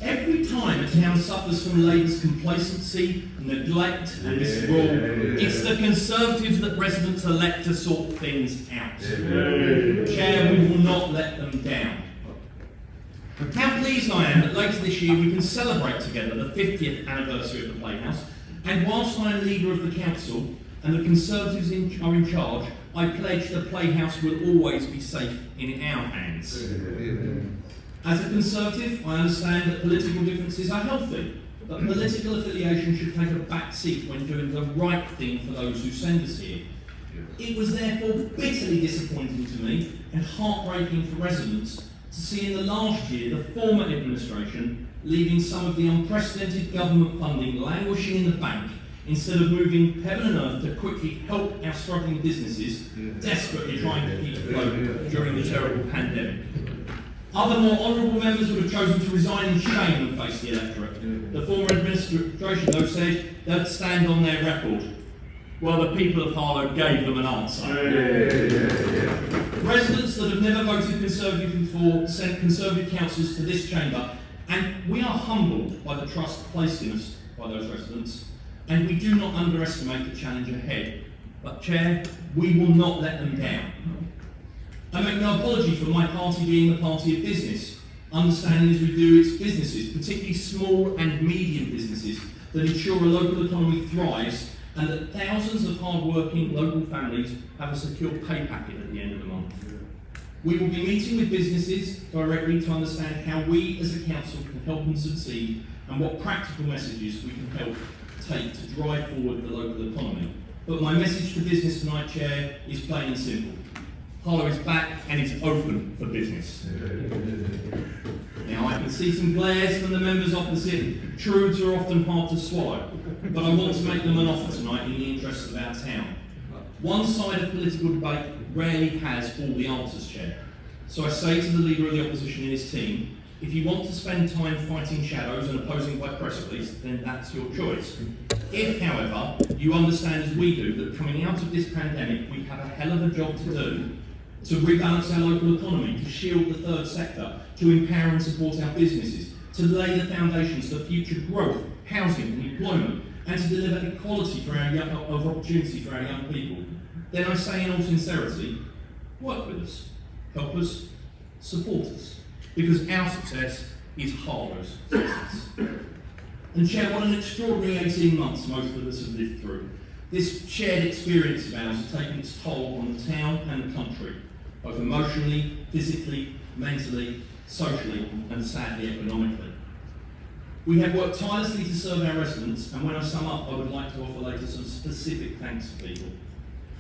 Every time a town suffers from Labour's complacency, neglect and misrule, it's the Conservatives that residents elect to sort things out. Chair, we will not let them down. How pleased I am that later this year we can celebrate together the 50th anniversary of the Playhouse, and whilst I am leader of the council and the Conservatives are in charge, I pledge the Playhouse will always be safe in our hands. As a Conservative, I understand that political differences are healthy, but political affiliation should take a back seat when doing the right thing for those who send us here. It was therefore bitterly disappointing to me and heartbreaking for residents to see in the last year the former administration leaving some of the unprecedented government funding languishing in the bank instead of moving heaven and earth to quickly help our struggling businesses desperately trying to keep afloat during the terrible pandemic. Other more honourable members would have chosen to resign in shame and face the electorate. The former administration, though, said they'd stand on their record. Well, the people of Harlow gave them an answer. Residents that have never voted Conservative before sent Conservative councillors to this chamber, and we are humbled by the trust placed in us by those residents, and we do not underestimate the challenge ahead. But, Chair, we will not let them down. I make no apology for my party being the party of business, understanding as we do its businesses, particularly small and medium businesses, that ensure a local economy thrives and that thousands of hard-working local families have a secure pay packet at the end of the month. We will be meeting with businesses directly to understand how we as a council can help them succeed and what practical messages we can help take to drive forward the local economy. But my message to business tonight, Chair, is plain and simple. Harlow is back and it's open for business. Now I can see some glares from the members opposite. Truths are often hard to swallow, but I want to make them an offer tonight in the interests of our town. One side of political debate rarely has all the answers, Chair. So I say to the Leader of the Opposition and his team, if you want to spend time fighting shadows and opposing by press release, then that's your choice. If, however, you understand as we do that coming out of this pandemic we have a hell of a job to do to rebalance our local economy, to shield the third sector, to empower and support our businesses, to lay the foundations for future growth, housing and employment, and to deliver equality for our of opportunity for our young people, then I say in all sincerity, work with us, help us, support us, because our success is Harlow's success. And Chair, what an extraordinary 18 months most of us have lived through. This shared experience of ours has taken its toll on the town and the country, both emotionally, physically, mentally, socially, and sadly economically. We have worked tirelessly to serve our residents, and when I sum up, I would like to offer later some specific thanks to people.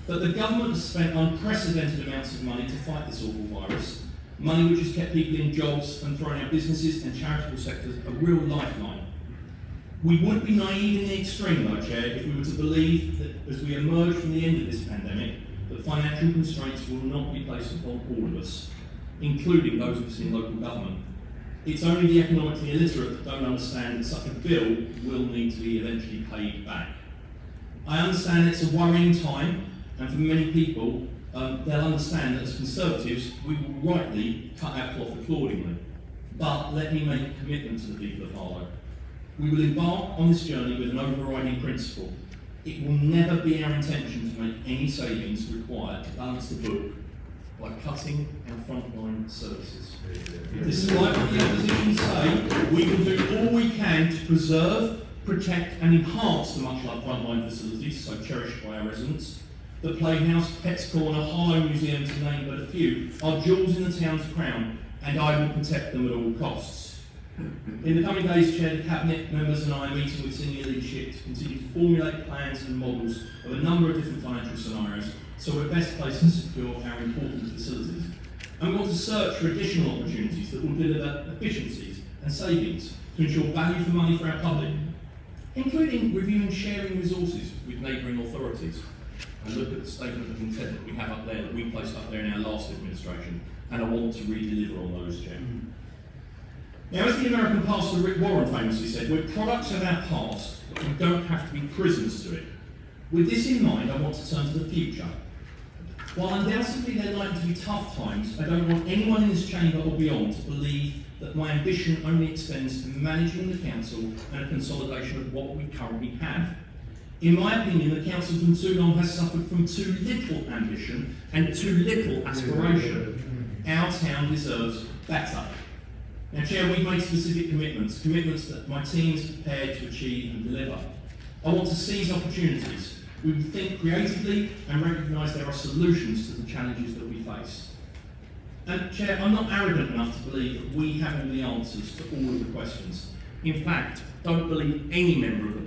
But the government has spent unprecedented amounts of money to fight this awful virus, money which has kept people in jobs and thrown our businesses and charitable sectors a real lifeline. We would be naive in the extreme, though, Chair, if we were to believe that as we emerge from the end of this pandemic, that financial constraints will not be placed upon all of us, including those of us in local government. It's only the economically illiterate that don't understand that such a bill will need to be eventually paid back. I understand it's a worrying time, and for many people, they'll understand that as Conservatives, we will rightly cut our cloth accordingly. But let me make a commitment to the people of Harlow. We will embark on this journey with an overriding principle. It will never be our intention to make any savings required to balance the book by cutting our frontline services. Despite what the opposition say, we will do all we can to preserve, protect and enhance the much-loved frontline facilities so cherished by our residents. The Playhouse, Pets Corner, Harlow Museum, to name but a few, are jewels in the town's crown, and I will protect them at all costs. In the coming days, Chair, the Cabinet members and I are meeting with senior leadership to continue to formulate plans and models of a number of different financial scenarios so we're best placed to secure our important facilities. And we want to search for additional opportunities that will deliver efficiencies and savings to ensure value for money for our public, including reviewing sharing resources with neighbouring authorities. I look at the statement of intent that we have up there, that we placed up there in our last administration, and I want to re-deliver on those, Chair. Now, as the American pastor Rick Warren famously said, we're products of our past, but we don't have to be prisoners to it. With this in mind, I want to turn to the future. While undoubtedly there are likely to be tough times, I don't want anyone in this chamber or beyond to believe that my ambition only extends to managing the council and a consolidation of what we currently have. In my opinion, the council for too long has suffered from too little ambition and too little aspiration. Our town deserves better. Now, Chair, we've made specific commitments that my team is prepared to achieve and deliver. I want to seize opportunities. We will think creatively and recognise there are solutions to the challenges that we face. And Chair, I'm not arrogant enough to believe that we have all the answers to all of the questions. In fact, don't believe any member of the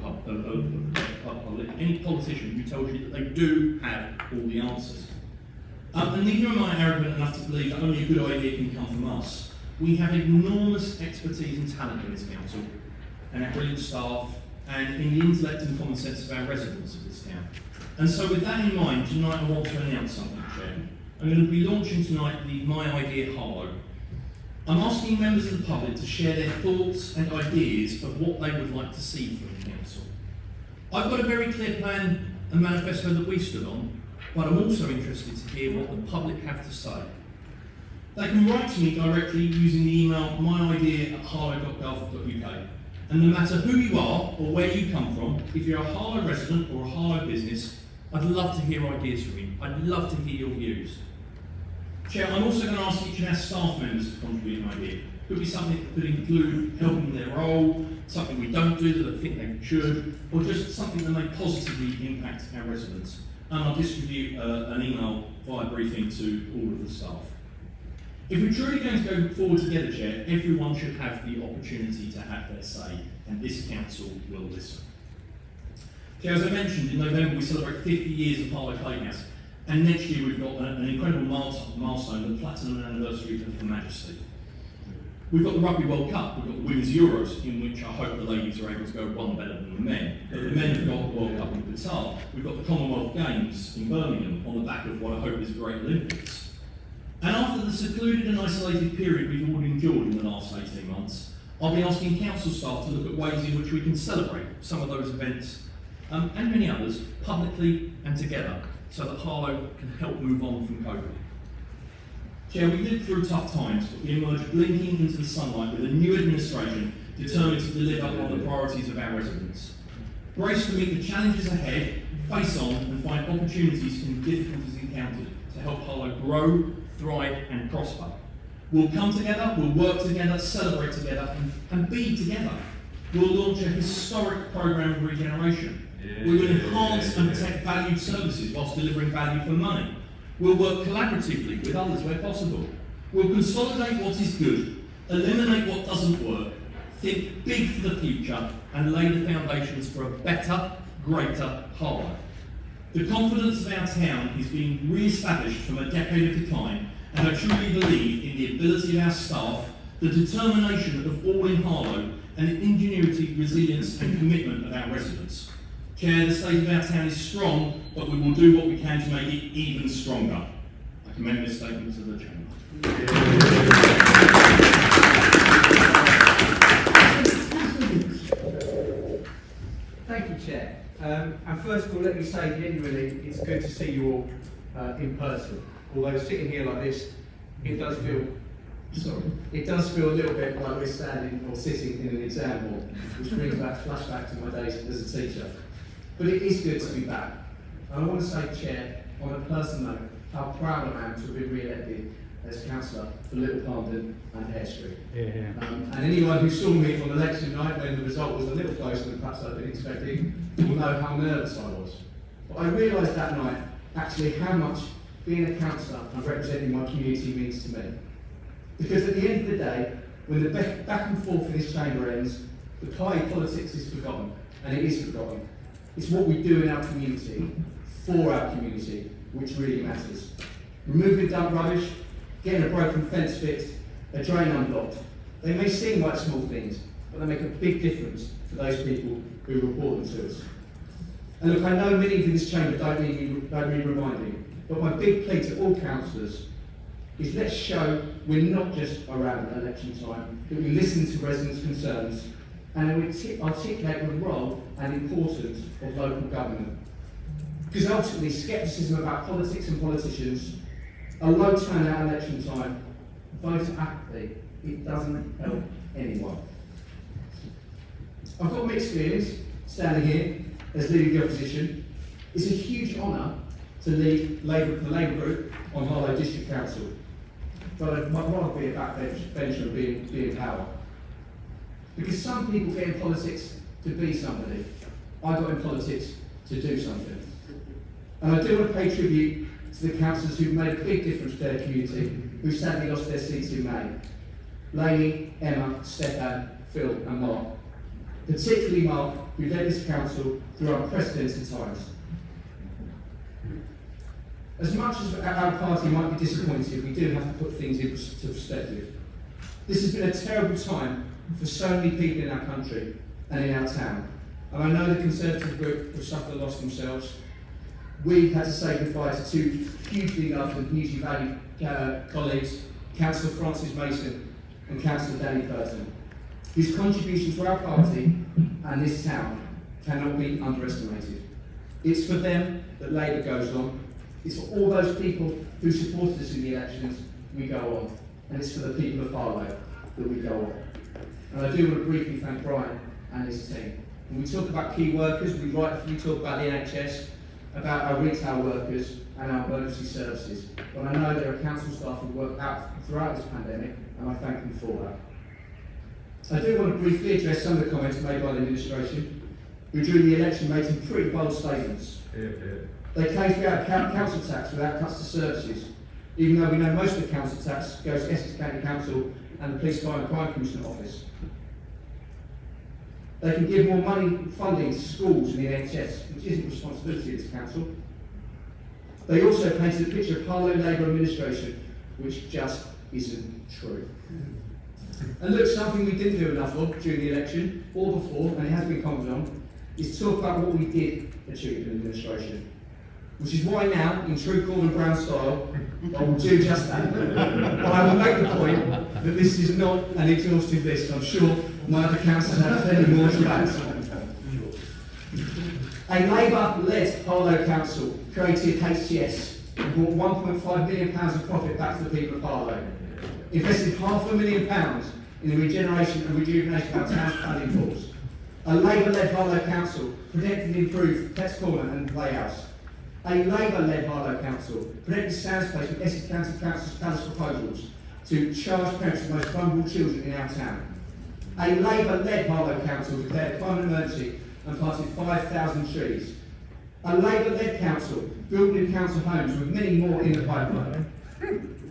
public, any politician who tells you that they do have all the answers. And neither am I arrogant enough to believe that only a good idea can come from us. We have enormous expertise and talent in this council, and our brilliant staff, and in the intellect and common sense of our residents of this town. And so with that in mind, tonight I want to announce something, Chair. I'm going to be launching tonight the My Idea Harlow. I'm asking members of the public to share their thoughts and ideas of what they would like to see from the council. I've got a very clear plan and manifesto that we stood on, but I'm also interested to hear what the public have to say. They can write to me directly using the email myidea@harlow.gov.uk. And no matter who you are or where you come from, if you're a Harlow resident or a Harlow business, I'd love to hear ideas from you. I'd love to hear your views. Chair, I'm also going to ask each of our staff members to contribute an idea. It could be something that could include helping their role, something we don't do that I think they should, or just something that may positively impact our residents. And I'll distribute an email via briefing to all of the staff. If we're truly going to go forward together, Chair, everyone should have the opportunity to have their say, and this council will listen. Chair, as I mentioned, in November we celebrate 50 years of Harlow Playhouse, and next year we've got an incredible milestone, the platinum anniversary of Her Majesty. We've got the Rugby World Cup, we've got the Women's Euros, in which I hope the ladies are able to go one better than the men. But the men have got the World Cup in Qatar. We've got the Commonwealth Games in Birmingham on the back of what I hope is a great Olympics. And after the secluded and isolated period we've all endured in the last 18 months, I'll be asking council staff to look at ways in which we can celebrate some of those events, and many others, publicly and together, so that Harlow can help move on from COVID. Chair, we lived through tough times, but we emerged blinking into the sunlight with a new administration determined to deliver on the priorities of our residents. Braced to meet the challenges ahead, face on and find opportunities in the difficulties encountered to help Harlow grow, thrive and prosper. We'll come together, we'll work together, celebrate together and be together. We'll launch a historic programme of regeneration. We will enhance and protect valued services whilst delivering value for money. We'll work collaboratively with others where possible. We'll consolidate what is good, eliminate what doesn't work, think big for the future and lay the foundations for a better, greater Harlow. The confidence of our town is being re-established from a decade of decline, and I truly believe in the ability of our staff, the determination of all in Harlow, and the ingenuity, resilience and commitment of our residents. Chair, the state of our town is strong, but we will do what we can to make it even stronger. I commend this statement to the Chamber. Thank you, Chair. And first of all, let me say genuinely, it's good to see you all in person. Although sitting here like this, it does feel a little bit like we're standing or sitting in an exam hall, which brings back flashback to my days as a teacher. But it is good to be back. And I want to say, Chair, on a personal note, how proud I am to have been re-elected as councillor for Little Pondon and Hare Street. And anyone who saw me on election night when the result was a little closer than perhaps I'd been expecting will know how nervous I was. But I realised that night actually how much being a councillor and representing my community means to me. Because at the end of the day, when the back and forth in this chamber ends, the party politics is forgotten, and it is forgotten. It's what we do in our community, for our community, which really matters. Removing dump rubbish, getting a broken fence fixed, a drain unblocked. They may seem like small things, but they make a big difference to those people who report them to us. And look, I know many in this chamber don't need reminding, but my big plea to all councillors is let's show we're not just around at election time, that we listen to residents' concerns and we articulate the role and importance of local government. Because ultimately, scepticism about politics and politicians, a low turnout election time, voter apathy, it doesn't help anyone. I've got mixed feelings standing here as leading the opposition. It's a huge honour to lead the Labour group on Harlow District Council, but I'd rather be a backbencher and be in power. Because some people get in politics to be somebody. I got in politics to do something. And I do want to pay tribute to the councillors who've made a big difference to their community, who sadly lost their seats in May. Lainey, Emma, Stefan, Phil and Mark. Particularly Mark, who led this council through unprecedented times. As much as our party might be disappointed, we do have to put things into perspective. This has been a terrible time for so many people in our country and in our town. And I know the Conservative group have suffered a loss themselves. We had to say goodbye to two hugely loved and hugely valued colleagues, Councillor Francis Mason and Councillor Danny Burton, whose contribution to our party and this town cannot be underestimated. It's for them that Labour goes on. It's for all those people who supported us in the elections, we go on. And it's for the people of Harlow that we go on. And I do want to briefly thank Brian and his team. When we talk about key workers, we rightfully talk about the NHS, about our retail workers and our emergency services. But I know there are council staff who work out throughout this pandemic, and I thank them for that. I do want to briefly address some of the comments made by the administration, who during the election made some pretty bold statements. They claimed we had council tax without cuts to services, even though we know most of the council tax goes to Essex County Council and the Police, Fire and Crime Commissioner Office. They can give more money funding to schools and the NHS, which isn't the responsibility of this council. They also painted a picture of Harlow Labour administration, which just isn't true. And look, something we didn't do enough of during the election, or before, and it has been commented on, is talk about what we did achieve in administration. Which is why now, in true Gordon Brown style, I will do just that. But I will make the point that this is not an exhaustive list. I'm sure my other councillors have plenty more to add. A Labour-led Harlow Council created HTS and brought £1.5 million of profit back to the people of Harlow. Invested £500,000 in the regeneration and rejuvenation of our town's planning pools. A Labour-led Harlow Council protected and improved Pets Corner and Playhouse. A Labour-led Harlow Council protected Sands Place with Essex County Council's palace proposals to charge parents of the most vulnerable children in our town. A Labour-led Harlow Council declared a climate emergency and planted 5,000 trees. A Labour-led council built new council homes with many more in the pipeline.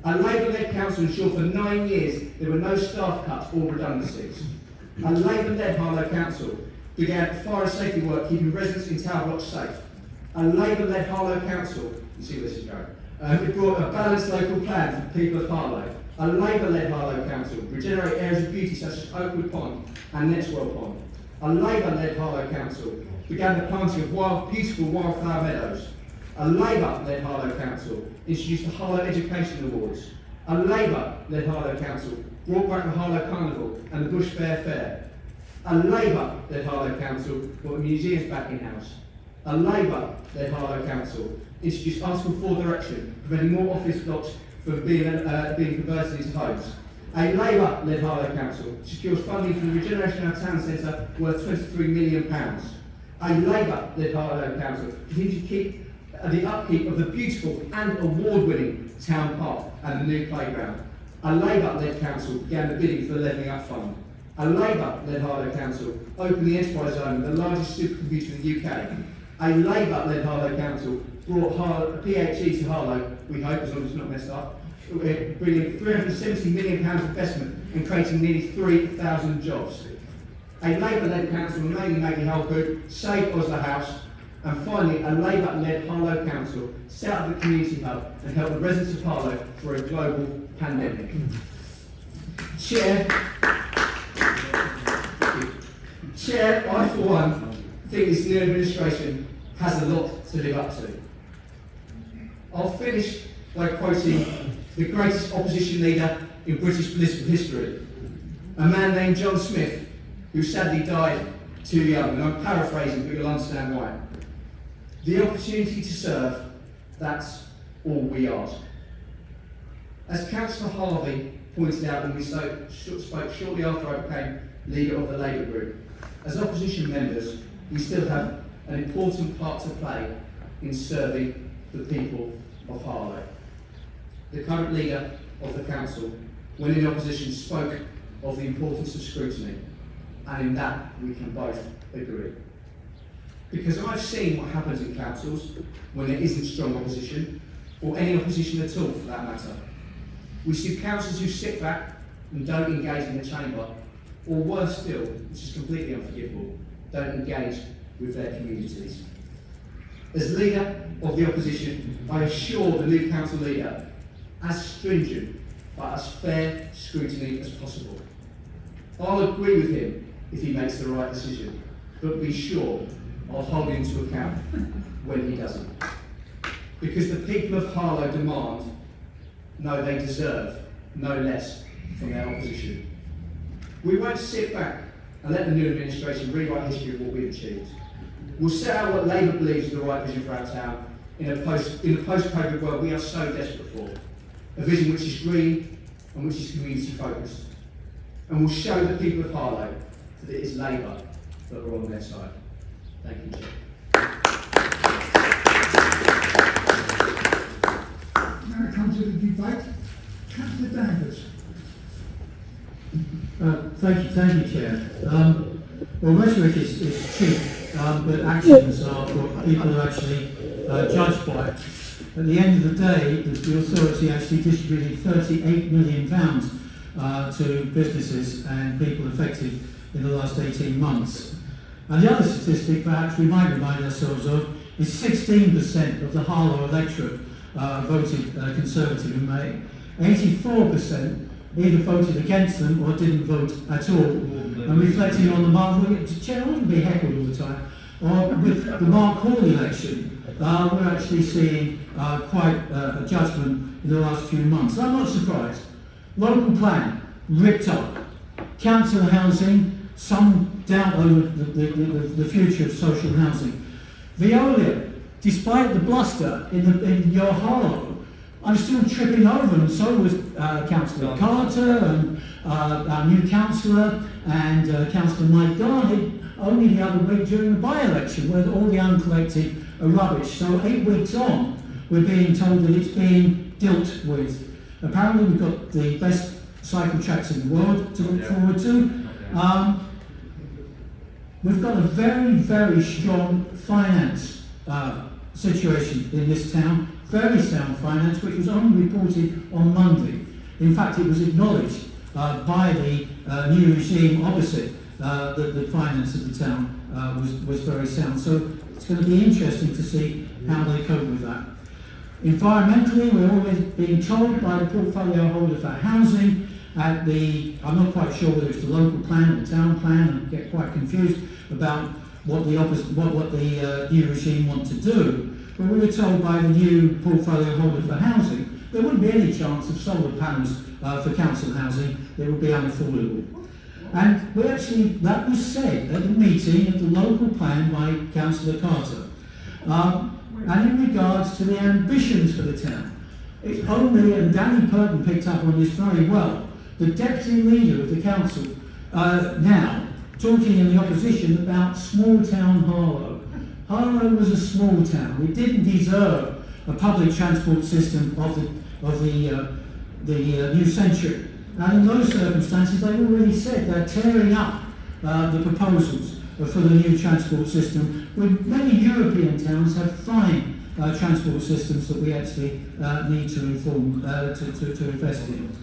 A Labour-led council ensured for 9 years there were no staff cuts or redundancies. A Labour-led Harlow Council began fire safety work keeping residents in tower blocks safe. A Labour-led Harlow Council, you see where this is going, it brought a balanced local plan for the people of Harlow. A Labour-led Harlow Council regenerate areas of beauty such as Oakwood Pond and Netswell Pond. A Labour-led Harlow Council began the planting of beautiful wildflower meadows. A Labour-led Harlow Council introduced the Harlow Education Awards. A Labour-led Harlow Council brought back the Harlow Carnival and the Bush Fair. A Labour-led Harlow Council brought the museums back in-house. A Labour-led Harlow Council introduced Article 4 direction, preventing more office blocks from being converted into homes. A Labour-led Harlow Council secures funding for the regeneration of our town centre worth £23 million. A Labour-led Harlow Council continues to keep the upkeep of the beautiful and award-winning town park and the new playground. A Labour-led council began the bidding for the Levelling Up Fund. A Labour-led Harlow council opened the Enterprise Zone, the largest supercomputer in the UK. A Labour-led Harlow council brought PHE to Harlow, we hope, as long as it's not messed up, bringing £370 million investment and creating nearly 3,000 jobs. A Labour-led council, mainly Maggie Holcook, saved Osler House, and finally a Labour-led Harlow council set up the community hub and helped the residents of Harlow through a global pandemic. Chair, I for one think this new administration has a lot to live up to. I'll finish by quoting the greatest opposition leader in British political history, a man named John Smith, who sadly died too young, and I'm paraphrasing, but you'll understand why. The opportunity to serve, that's all we ask. As Councillor Harvey pointed out when we spoke shortly after I became leader of the Labour group, as opposition members, we still have an important part to play in serving the people of Harlow. The current leader of the council, when in opposition, spoke of the importance of scrutiny, and in that we can both agree. Because I've seen what happens in councils when there isn't strong opposition, or any opposition at all for that matter. We see councillors who sit back and don't engage in the chamber, or worse still, which is completely unforgivable, don't engage with their communities. As leader of the opposition, I assure the new council leader as stringent but as fair scrutiny as possible. I'll agree with him if he makes the right decision, but be sure I'll hold him to account when he doesn't. Because the people of Harlow demand, no, they deserve no less from their opposition. We won't sit back and let the new administration rewrite history of what we've achieved. We'll set out what Labour believes is the right vision for our town in a post-COVID world we are so desperate for. A vision which is green and which is community focused. And we'll show the people of Harlow that it is Labour that are on their side. Thank you, Chair. Now it comes to the debate. Councillor Danvers. Thank you, Chair. Well, rhetoric is cheap, but actions are what people are actually judged by. At the end of the day, the authority actually distributed £38 million to businesses and people affected in the last 18 months. And the other statistic, perhaps we might remind ourselves of, is 16% of the Harlow electorate voted Conservative in May. 84% either voted against them or didn't vote at all. And reflecting on the Chair, I wouldn't be heckled all the time. Or with the Mark Hall election, we're actually seeing quite a judgment in the last few months. I'm not surprised. Local plan, ripped up. Council housing, some doubt over the future of social housing. Veolia, despite the bluster in your Harlow, I'm still tripping over, and so was Councillor Carter and our new councillor and Councillor Mike Darley only the other week during the by-election, where all the uncollected are rubbish. So 8 weeks on, we're being told that it's being dealt with. Apparently we've got the best cycle tracks in the world to look forward to. We've got a very, very strong finance situation in this town, very sound finance, which was only reported on Monday. In fact, it was acknowledged by the new regime opposite that the finance of the town was very sound. So it's going to be interesting to see how they cope with that. Environmentally, we're always being told by the portfolio holder for housing at the, I'm not quite sure whether it's the local plan or the town plan, and get quite confused about what the new regime want to do. But we were told by the new portfolio holder for housing there wouldn't be any chance of solar panels for council housing. They would be unaffordable. And we actually, that was said at the meeting at the local plan by Councillor Carter. And in regards to the ambitions for the town, it's only, and Danny Purton picked up on this very well, the deputy leader of the council now talking in the opposition about small town Harlow. Harlow was a small town. It didn't deserve a public transport system of the new century. And in those circumstances, they've already said they're tearing up the proposals for the new transport system, when many European towns have fine transport systems that we actually need to inform, to invest in.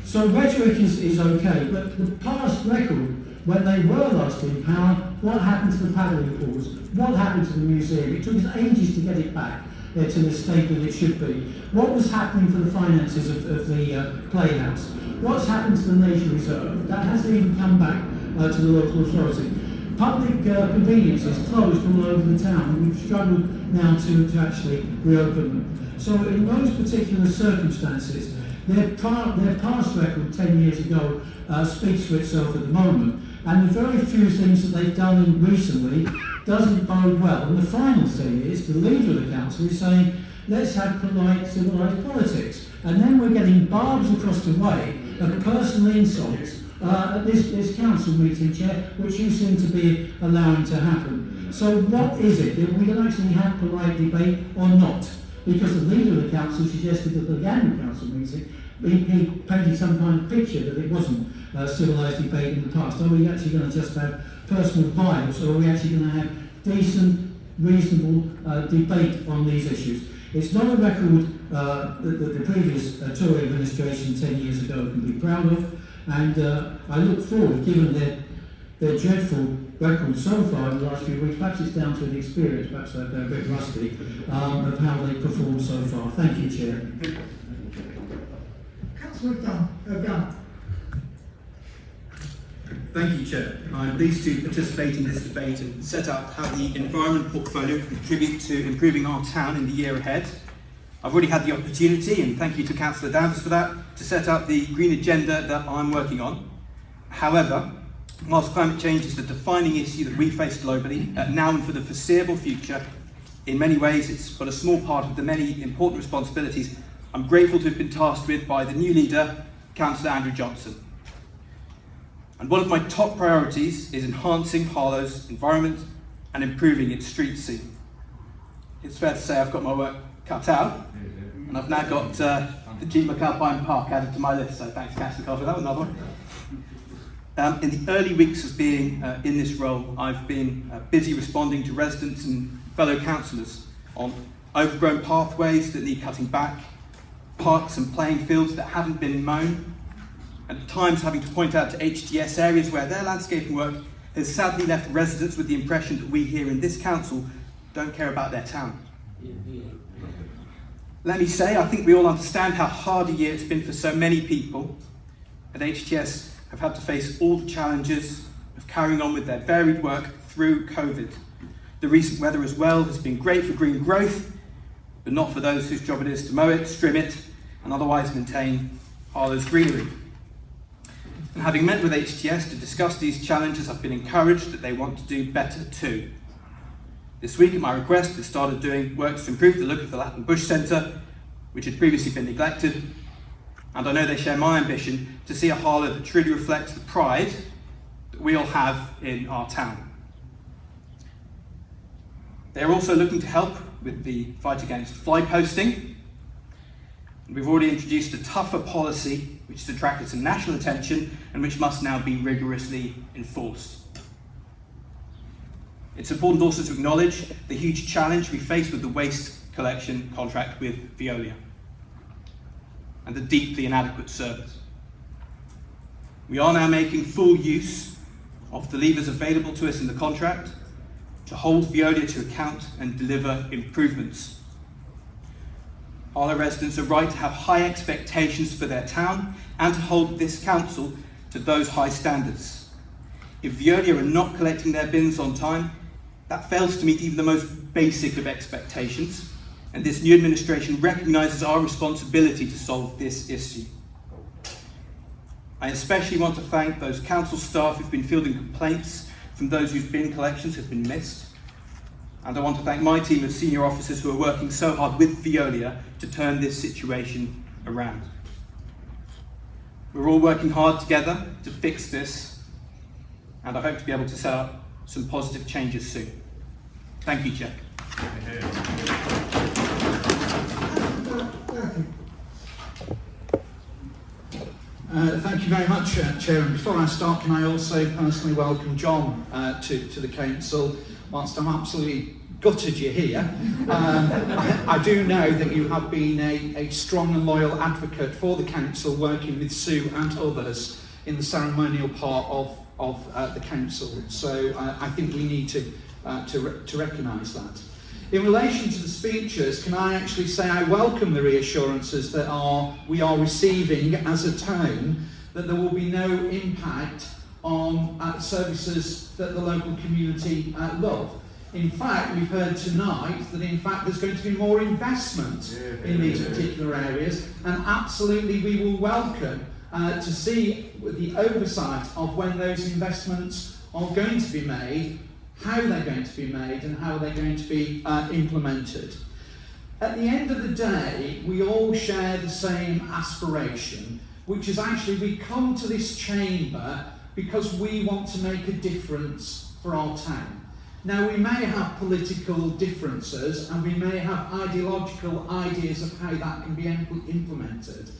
So rhetoric is okay, but the past record, when they were last in power, what happened to the paddling pools? What happened to the museum? It took us ages to get it back to the state that it should be. What was happening for the finances of the playhouse? What's happened to the nature reserve? That hasn't even come back to the local authority. Public convenience is closed all over the town, and we've struggled now to actually reopen them. So in those particular circumstances, their past record 10 years ago speaks for itself at the moment, and the very few things that they've done recently doesn't bode well. And the final thing is, the leader of the council is saying, let's have polite, civilised politics. And then we're getting barbs across the way of personal insults at this council meeting, Chair, which you seem to be allowing to happen. So what is it? Are we going to actually have polite debate or not? Because the leader of the council suggested that the annual council meeting, he painted some kind of picture that it wasn't civilised debate in the past. Are we actually going to just have personal vibes, or are we actually going to have decent, reasonable debate on these issues? It's not a record that the previous Tory administration 10 years ago can be proud of, and I look forward, given their dreadful record so far in the last few weeks, perhaps it's down to the experience, perhaps they're a bit rusty, of how they performed so far. Thank you, Chair. Councillor Gunn. Thank you, Chair. I'm pleased to participate in this debate and set out how the environment portfolio can contribute to improving our town in the year ahead. I've already had the opportunity, and thank you to Councillor Danvers for that, to set out the green agenda that I'm working on. However, whilst climate change is the defining issue that we face globally, now and for the foreseeable future, in many ways it's but a small part of the many important responsibilities I'm grateful to have been tasked with by the new leader, Councillor Andrew Johnson. And one of my top priorities is enhancing Harlow's environment and improving its street scene. It's fair to say I've got my work cut out, and I've now got the Jean McAlpine Park added to my list, so thanks Councillor Carter for that, another one. In the early weeks of being in this role, I've been busy responding to residents and fellow councillors on overgrown pathways that need cutting back, parks and playing fields that haven't been mown, and at times having to point out to HTS areas where their landscaping work has sadly left residents with the impression that we here in this council don't care about their town. Let me say, I think we all understand how hard a year it's been for so many people, and HTS have had to face all the challenges of carrying on with their varied work through COVID. The recent weather as well has been great for green growth, but not for those whose job it is to mow it, trim it, and otherwise maintain Harlow's greenery. And having met with HTS to discuss these challenges, I've been encouraged that they want to do better too. This week, at my request, they started doing works to improve the look of the Latin Bush Centre, which had previously been neglected, and I know they share my ambition to see a Harlow that truly reflects the pride that we all have in our town. They're also looking to help with the fight against fly posting. We've already introduced a tougher policy which has attracted some national attention and which must now be rigorously enforced. It's important also to acknowledge the huge challenge we face with the waste collection contract with Veolia and the deeply inadequate service. We are now making full use of the levers available to us in the contract to hold Veolia to account and deliver improvements. Harlow residents are right to have high expectations for their town and to hold this council to those high standards. If Veolia are not collecting their bins on time, that fails to meet even the most basic of expectations, and this new administration recognises our responsibility to solve this issue. I especially want to thank those council staff who've been fielding complaints from those whose bin collections have been missed, and I want to thank my team of senior officers who are working so hard with Veolia to turn this situation around. We're all working hard together to fix this, and I hope to be able to set up some positive changes soon. Thank you, Chair. Thank you very much, Chair. And before I start, can I also personally welcome John to the Council. Whilst I'm absolutely gutted you're here, I do know that you have been a strong and loyal advocate for the Council, working with Sue and others in the ceremonial part of the Council. So I think we need to recognise that. In relation to the speeches, can I actually say I welcome the reassurances that we are receiving as a town that there will be no impact on services that the local community love. In fact, we've heard tonight that in fact there's going to be more investment in these particular areas, and absolutely we will welcome to see the oversight of when those investments are going to be made, how they're going to be made and how they're going to be implemented. At the end of the day, we all share the same aspiration, which is actually we come to this chamber because we want to make a difference for our town. Now, we may have political differences and we may have ideological ideas of how that can be implemented,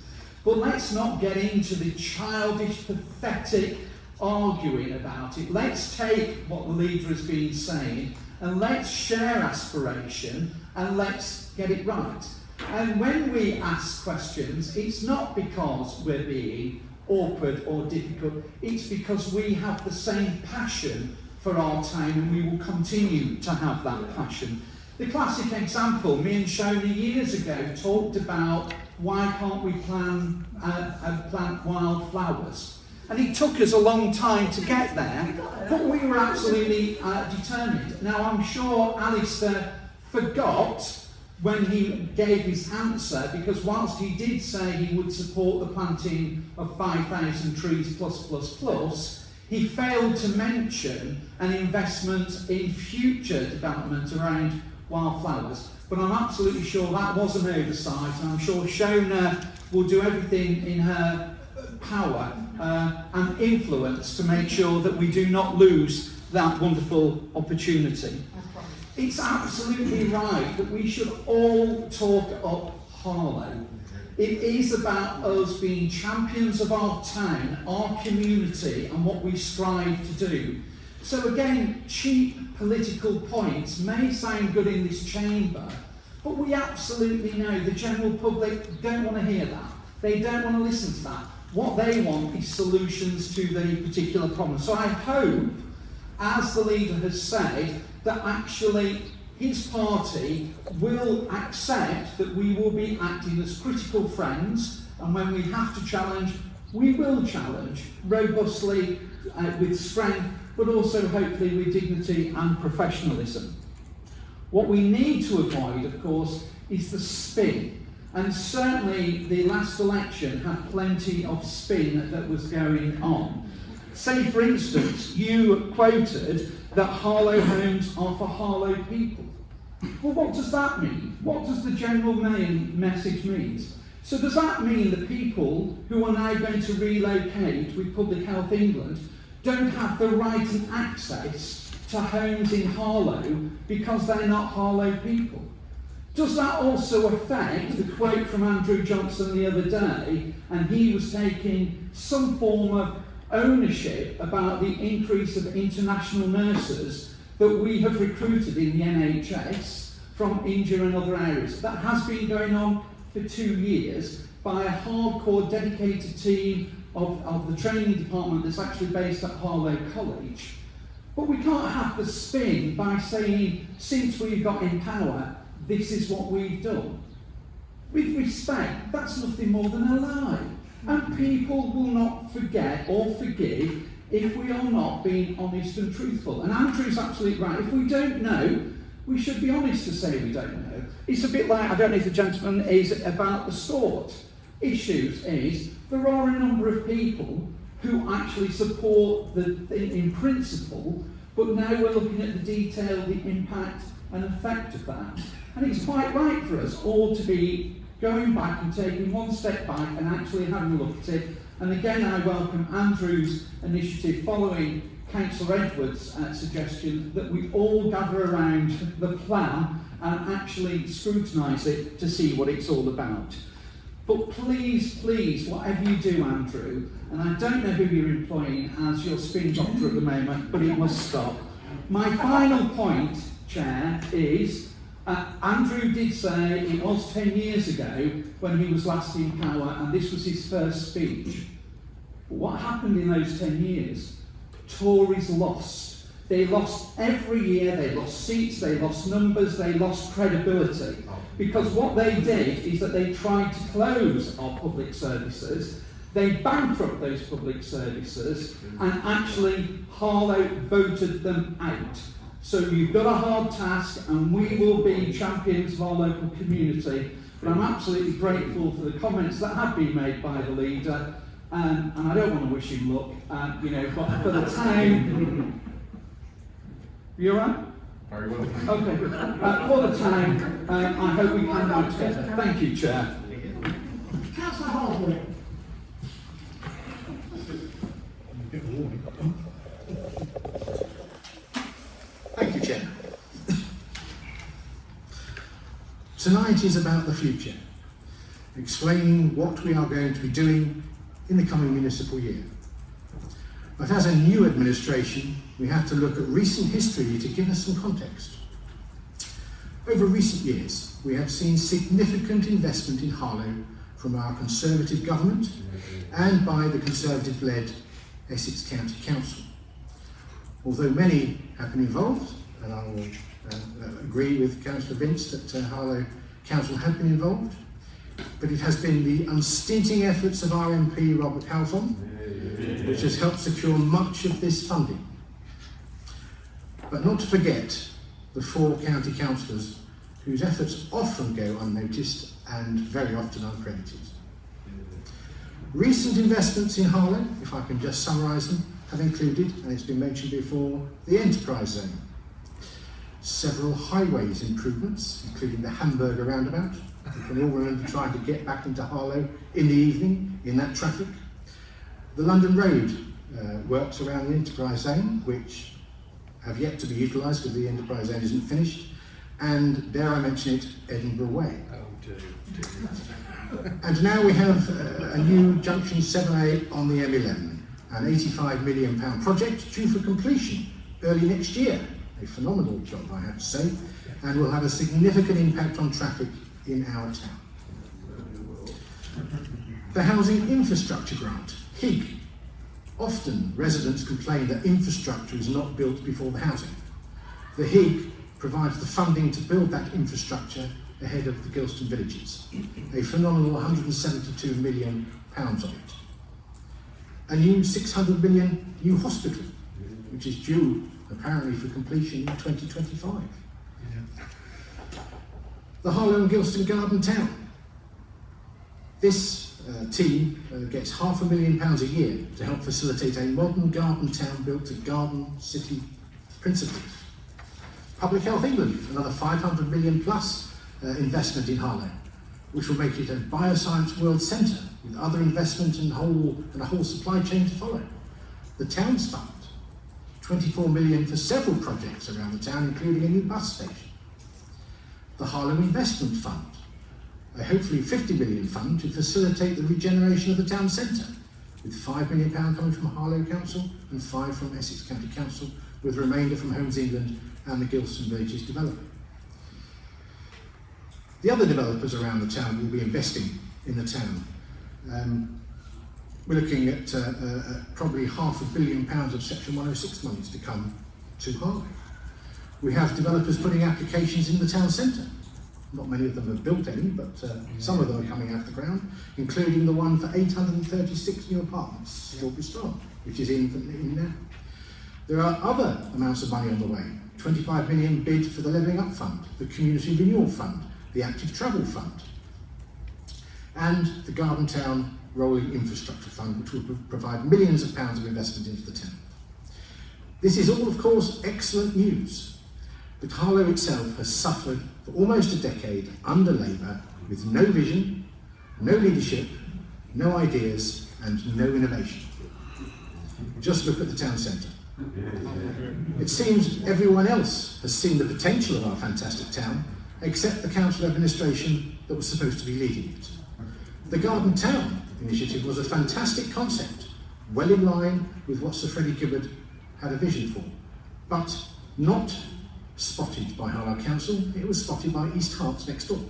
but let's not get into the childish, pathetic arguing about it. Let's take what the leader has been saying and let's share aspiration and let's get it right. And when we ask questions, it's not because we're being awkward or difficult, it's because we have the same passion for our town and we will continue to have that passion. The classic example, me and Shona years ago talked about why can't we plant wildflowers. And it took us a long time to get there, but we were absolutely determined. Now, I'm sure Alistair forgot when he gave his answer, because whilst he did say he would support the planting of 5,000 trees plus, he failed to mention an investment in future development around wildflowers. But I'm absolutely sure that was an oversight, and I'm sure Shona will do everything in her power and influence to make sure that we do not lose that wonderful opportunity. It's absolutely right that we should all talk up Harlow. It is about us being champions of our town, our community, and what we strive to do. So again, cheap political points may sound good in this chamber, but we absolutely know the general public don't want to hear that. They don't want to listen to that. What they want is solutions to the particular problem. So I hope, as the leader has said, that actually his party will accept that we will be acting as critical friends, and when we have to challenge, we will challenge robustly, with strength, but also hopefully with dignity and professionalism. What we need to avoid, of course, is the spin. And certainly the last election had plenty of spin that was going on. Say, for instance, you quoted that Harlow homes are for Harlow people. Well, what does that mean? What does the general main message mean? So does that mean that people who are now going to relocate with Public Health England don't have the right and access to homes in Harlow because they're not Harlow people? Does that also affect the quote from Andrew Johnson the other day, and he was taking some form of ownership about the increase of international nurses that we have recruited in the NHS from India and other areas? That has been going on for 2 years by a hardcore dedicated team of the training department that's actually based at Harlow College. But we can't have the spin by saying, since we've got in power, this is what we've done. With respect, that's nothing more than a lie. And people will not forget or forgive if we are not being honest and truthful. And Andrew's absolutely right. If we don't know, we should be honest to say we don't know. It's a bit like, I don't know if the gentleman is about the sport issues, is there are a number of people who actually support the in principle, but now we're looking at the detail, the impact and effect of that. And it's quite right for us all to be going back and taking one step back and actually having a look at it. And again, I welcome Andrew's initiative following Councillor Edwards' suggestion that we all gather around the plan and actually scrutinise it to see what it's all about. But please, please, whatever you do, Andrew, and I don't know who you're employing as your spin doctor at the moment, but it must stop. My final point, Chair, is Andrew did say it was 10 years ago when he was last in power and this was his first speech. But what happened in those 10 years? Tories lost. They lost every year, they lost seats, they lost numbers, they lost credibility. Because what they did is that they tried to close our public services, they bankrupt those public services, and actually Harlow voted them out. So you've got a hard task, and we will be champions of our local community. But I'm absolutely grateful for the comments that have been made by the leader, and I don't want to wish him luck, but for the town... You all right? Very well. Okay, good. For the town, I hope we can work together. Thank you, Chair. Councillor Harlow. Thank you, Chair. Tonight is about the future, explaining what we are going to be doing in the coming municipal year. But as a new administration, we have to look at recent history to give us some context. Over recent years, we have seen significant investment in Harlow from our Conservative government and by the Conservative-led Essex County Council. Although many have been involved, and I will agree with Councillor Vince that Harlow Council have been involved, but it has been the unstinting efforts of our MP Robert Halfon which has helped secure much of this funding. But not to forget the 4 county councillors whose efforts often go unnoticed and very often uncredited. Recent investments in Harlow, if I can just summarise them, have included, and it's been mentioned before, the enterprise zone, several highways improvements, including the Hamburger roundabout. You can all remember trying to get back into Harlow in the evening in that traffic. The London Road works around the enterprise zone, which have yet to be utilised because the enterprise zone isn't finished, and dare I mention it, Edinburgh Way. And now we have a new junction 7A on the M11, an £85 million project due for completion early next year. A phenomenal job, I have to say, and will have a significant impact on traffic in our town. The Housing Infrastructure Grant, HIG. Often residents complain that infrastructure is not built before the housing. The HIG provides the funding to build that infrastructure ahead of the Gilston villages. A phenomenal £172 million of it. A new £600 million new hospital, which is due apparently for completion in 2025. The Harlow and Gilston Garden Town. This team gets £500,000 a year to help facilitate a modern garden town built to garden city principles. Public Health England, another £500 million plus investment in Harlow, which will make it a bioscience world centre with other investment and a whole supply chain to follow. The Towns Fund, £24 million for several projects around the town, including a new bus station. The Harlow Investment Fund, a hopefully £50 million fund to facilitate the regeneration of the town centre, with £5 million coming from Harlow Council and £5 million from Essex County Council, with the remainder from Homes England and the Gilston Villages developer. The other developers around the town will be investing in the town. We're looking at probably £500 million of Section 106 monies to come to Harlow. We have developers putting applications in the town centre. Not many of them have built any, but some of them are coming out of the ground, including the one for 836 new apartments, Strawberry Star, which is in now. There are other amounts of money on the way. 25 million bid for the Levelling Up Fund, the Community Renewal Fund, the Active Travel Fund, and the Garden Town Rolling Infrastructure Fund, which will provide millions of pounds of investment into the town. This is all, of course, excellent news, but Harlow itself has suffered for almost a decade under Labour with no vision, no leadership, no ideas, and no innovation. Just look at the town centre. It seems everyone else has seen the potential of our fantastic town, except the council administration that was supposed to be leading it. The Garden Town initiative was a fantastic concept, well in line with what Sir Freddie Gibbard had a vision for, but not spotted by Harlow Council. It was spotted by East Herts next door.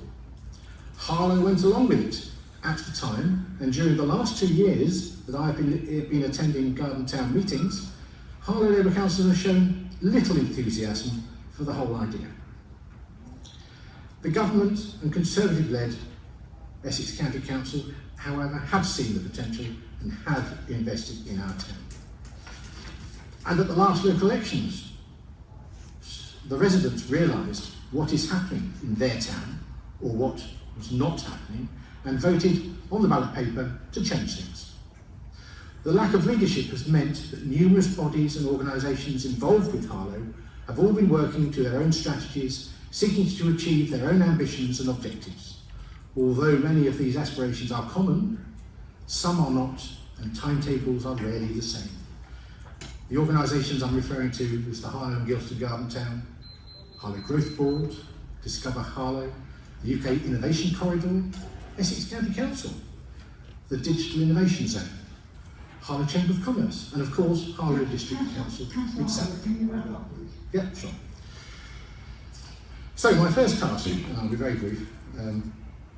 Harlow went along with it at the time, and during the last 2 years that I have been attending Garden Town meetings, Harlow Labour Council has shown little enthusiasm for the whole idea. The government and Conservative-led Essex County Council, however, have seen the potential and have invested in our town. And at the last local elections, the residents realised what is happening in their town, or what was not happening, and voted on the ballot paper to change things. The lack of leadership has meant that numerous bodies and organisations involved with Harlow have all been working to their own strategies, seeking to achieve their own ambitions and objectives. Although many of these aspirations are common, some are not, and timetables are rarely the same. The organisations I'm referring to is the Harlow and Gilston Garden Town, Harlow Growth Board, Discover Harlow, the UK Innovation Corridor, Essex County Council, the Digital Innovation Zone, Harlow Chamber of Commerce, and of course Harlow District Council itself. Yeah, sure. So my first task, and I'll be very brief,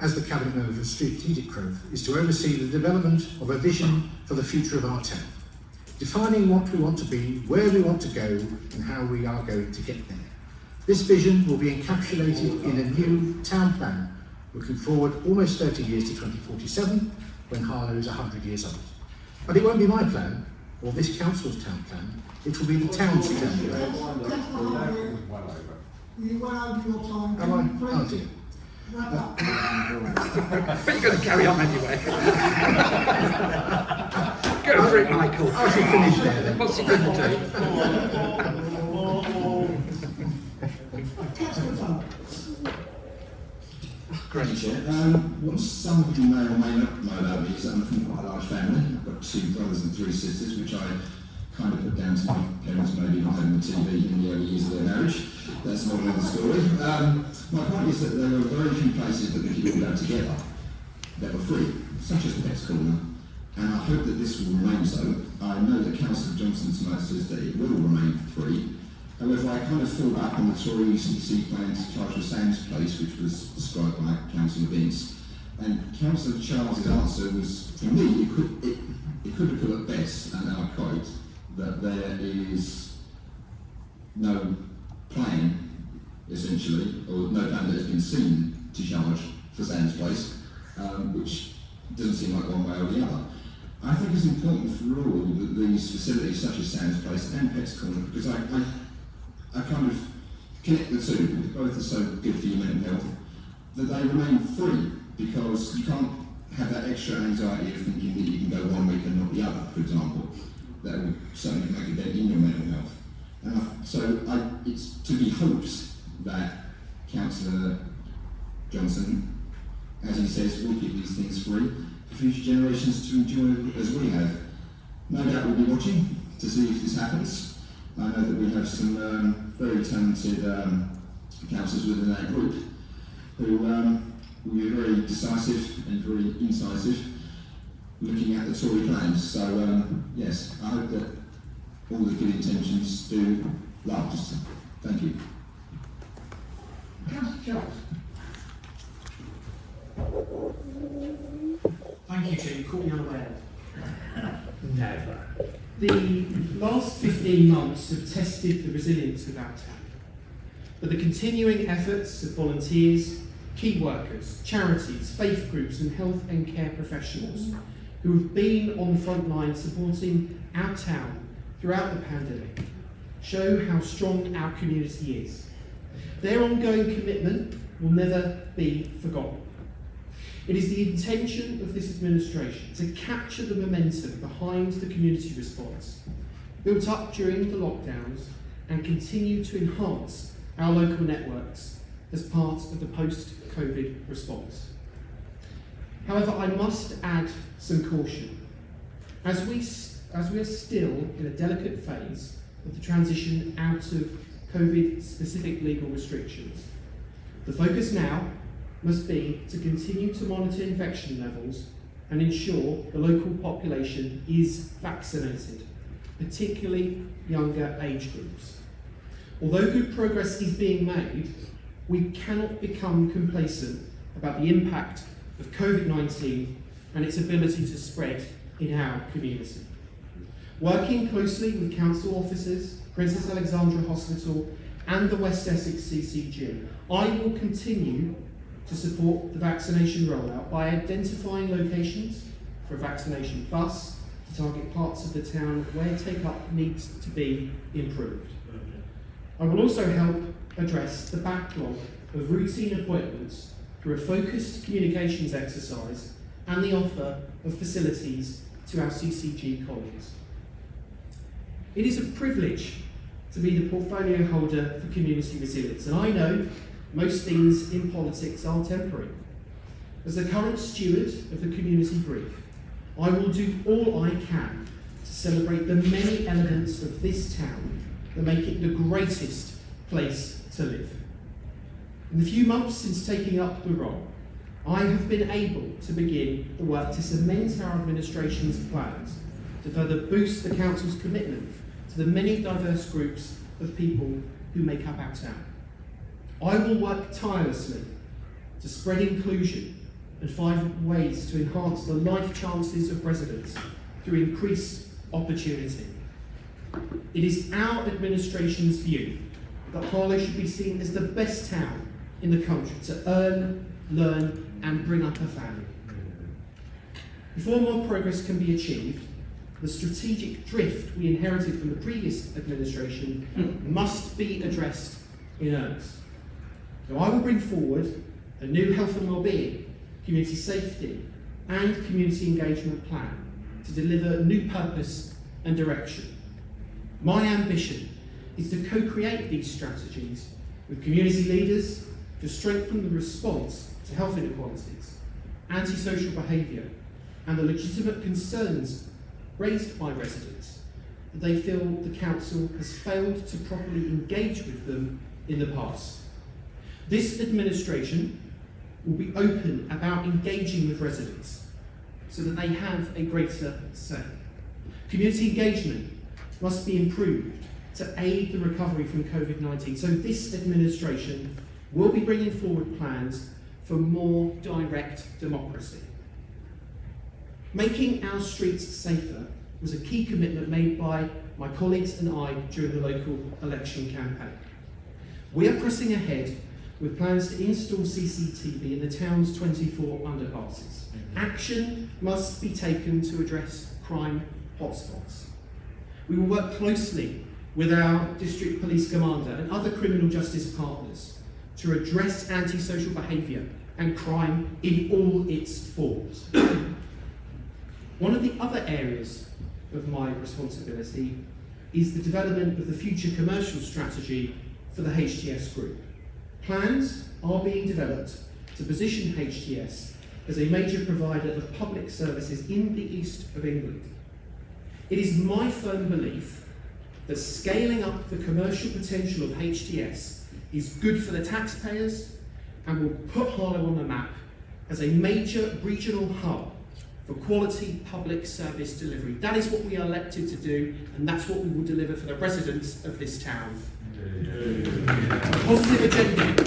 as the Cabinet Member for Strategic Growth, is to oversee the development of a vision for the future of our town, defining what we want to be, where we want to go, and how we are going to get there. This vision will be encapsulated in a new town plan, looking forward almost 30 years to 2047, when Harlow is 100 years old. But it won't be my plan, or this council's town plan, it will be the town's town plan. You went over your time. Am I? Oh dear. But you're going to carry on anyway. Go for it, Michael. I should finish there then. What's he going to do? Great, Chair. What some of you may or may not know about me is that I'm from quite a large family. I've got 2 brothers and 3 sisters, which I kind of put down to my parents maybe not having the TV in the early years of their marriage. That's not another story. My point is that there were very few places that we could all go together that were free, such as the Pets Corner, and I hope that this will remain so. I know that Councillor Johnson tonight says that it will remain free. However, I kind of fall back on the Tory ECC plan to charge for Sam's Place, which was described by Councillor Vince. And Councillor Charles's answer was, for me, it could have put at best, and I quote, that there is no plan, essentially, or no plan that has been seen to charge for Sam's Place, which doesn't seem like one way or the other. I think it's important for all that these facilities, such as Sam's Place and Pets Corner, because I kind of connect the two, both are so good for your mental health, that they remain free, because you can't have that extra anxiety of thinking that you can go one week and not the other, for example. That will certainly make a dent in your mental health. And it's to be hoped that Councillor Johnson, as he says, will keep these things free for future generations to enjoy as we have. No doubt we'll be watching to see if this happens. I know that we have some very talented councillors within that group who will be very decisive and very incisive looking at the Tory plans. So yes, I hope that all the good intentions do last. Thank you. Thank you, Chair. You caught me unaware. Never. The last 15 months have tested the resilience of our town, but the continuing efforts of volunteers, key workers, charities, faith groups and health and care professionals who have been on the front line supporting our town throughout the pandemic show how strong our community is. Their ongoing commitment will never be forgotten. It is the intention of this administration to capture the momentum behind the community response, built up during the lockdowns, and continue to enhance our local networks as part of the post-COVID response. However, I must add some caution. As we are still in a delicate phase of the transition out of COVID-specific legal restrictions. The focus now must be to continue to monitor infection levels and ensure the local population is vaccinated, particularly younger age groups. Although good progress is being made, we cannot become complacent about the impact of COVID-19 and its ability to spread in our community. Working closely with council officers, Princess Alexandra Hospital and the West Essex CCG, I will continue to support the vaccination rollout by identifying locations for a vaccination bus to target parts of the town where take-up needs to be improved. I will also help address the backlog of routine appointments through a focused communications exercise and the offer of facilities to our CCG colleagues. It is a privilege to be the portfolio holder for community resilience, and I know most things in politics are temporary. As the current steward of the community brief, I will do all I can to celebrate the many elements of this town that make it the greatest place to live. In the few months since taking up the role, I have been able to begin the work to cement our administration's plans to further boost the council's commitment to the many diverse groups of people who make up our town. I will work tirelessly to spread inclusion and find ways to enhance the life chances of residents through increased opportunity. It is our administration's view that Harlow should be seen as the best town in the country to earn, learn and bring up a family. Before more progress can be achieved, the strategic drift we inherited from the previous administration must be addressed in earnest. So I will bring forward a new health and wellbeing, community safety and community engagement plan to deliver new purpose and direction. My ambition is to co-create these strategies with community leaders to strengthen the response to health inequalities, antisocial behaviour and the legitimate concerns raised by residents that they feel the council has failed to properly engage with them in the past. This administration will be open about engaging with residents so that they have a greater say. Community engagement must be improved to aid the recovery from COVID-19, so this administration will be bringing forward plans for more direct democracy. Making our streets safer was a key commitment made by my colleagues and I during the local election campaign. We are pressing ahead with plans to install CCTV in the town's 24 underpasses. Action must be taken to address crime hotspots. We will work closely with our district police commander and other criminal justice partners to address antisocial behaviour and crime in all its forms. One of the other areas of my responsibility is the development of the future commercial strategy for the HTS group. Plans are being developed to position HTS as a major provider of public services in the east of England. It is my firm belief that scaling up the commercial potential of HTS is good for the taxpayers and will put Harlow on the map as a major regional hub for quality public service delivery. That is what we are elected to do, and that's what we will deliver for the residents of this town. A positive agenda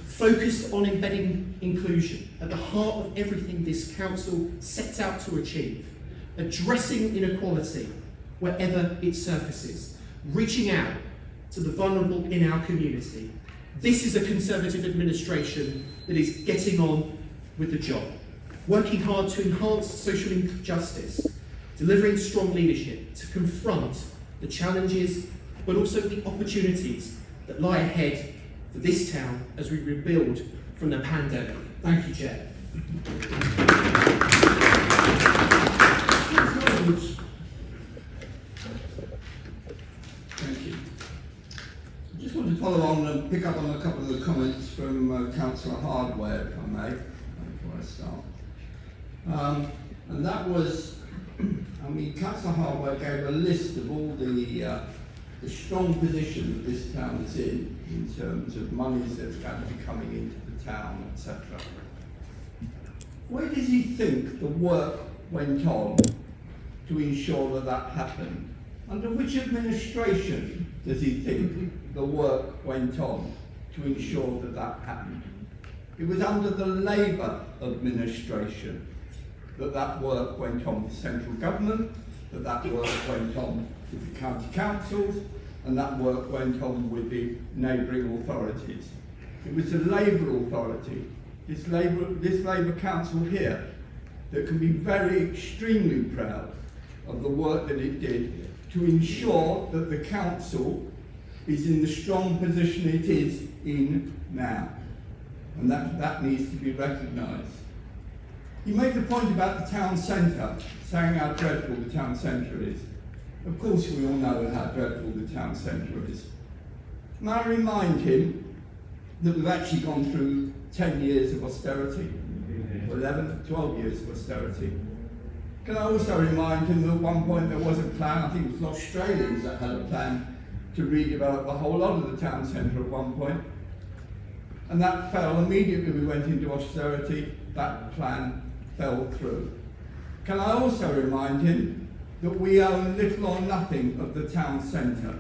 focused on embedding inclusion at the heart of everything this council sets out to achieve, addressing inequality wherever it surfaces, reaching out to the vulnerable in our community. This is a Conservative administration that is getting on with the job, working hard to enhance social justice, delivering strong leadership to confront the challenges but also the opportunities that lie ahead for this town as we rebuild from the pandemic. Thank you, Chair. Thank you. I just want to follow on and pick up on a couple of the comments from Councillor Hardware, if I may, before I start. And that was, Councillor Hardware gave a list of all the the strong position that this town is in terms of monies that's going to be coming into the town, etc. Where does he think the work went on to ensure that that happened? Under which administration does he think the work went on to ensure that that happened? It was under the Labour administration that that work went on with central government, that work went on with the county councils, and that work went on with the neighbouring authorities. It was the Labour authority, this Labour council here, that can be very extremely proud of the work that it did to ensure that the council is in the strong position it is in now. And that needs to be recognised. You made the point about the town centre, saying how dreadful the town centre is. Of course we all know how dreadful the town centre is. May I remind him that we've actually gone through 10 years of austerity, 11, 12 years of austerity. Can I also remind him that at one point there was a plan, I think it was the Australians that had a plan to redevelop the whole lot of the town centre at one point. And that fell immediately we went into austerity, that plan fell through. Can I also remind him that we own little or nothing of the town centre?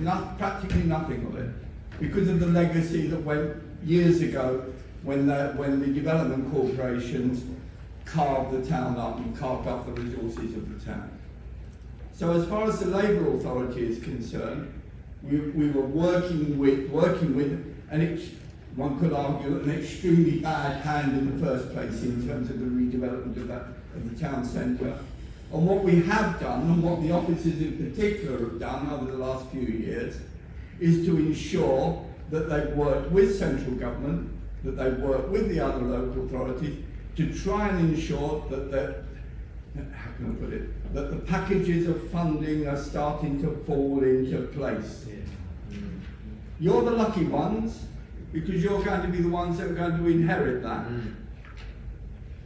Yes, practically nothing of it, because of the legacy that went years ago when the development corporations carved the town up and carved up the resources of the town. So as far as the Labour Authority is concerned, we were working with one could argue, an extremely bad hand in the first place in terms of the redevelopment of the town centre. And what we have done, and what the officers in particular have done over the last few years, is to ensure that they've worked with central government, that they've worked with the other local authorities, to try and ensure that that the packages of funding are starting to fall into place. You're the lucky ones, because you're going to be the ones that are going to inherit that.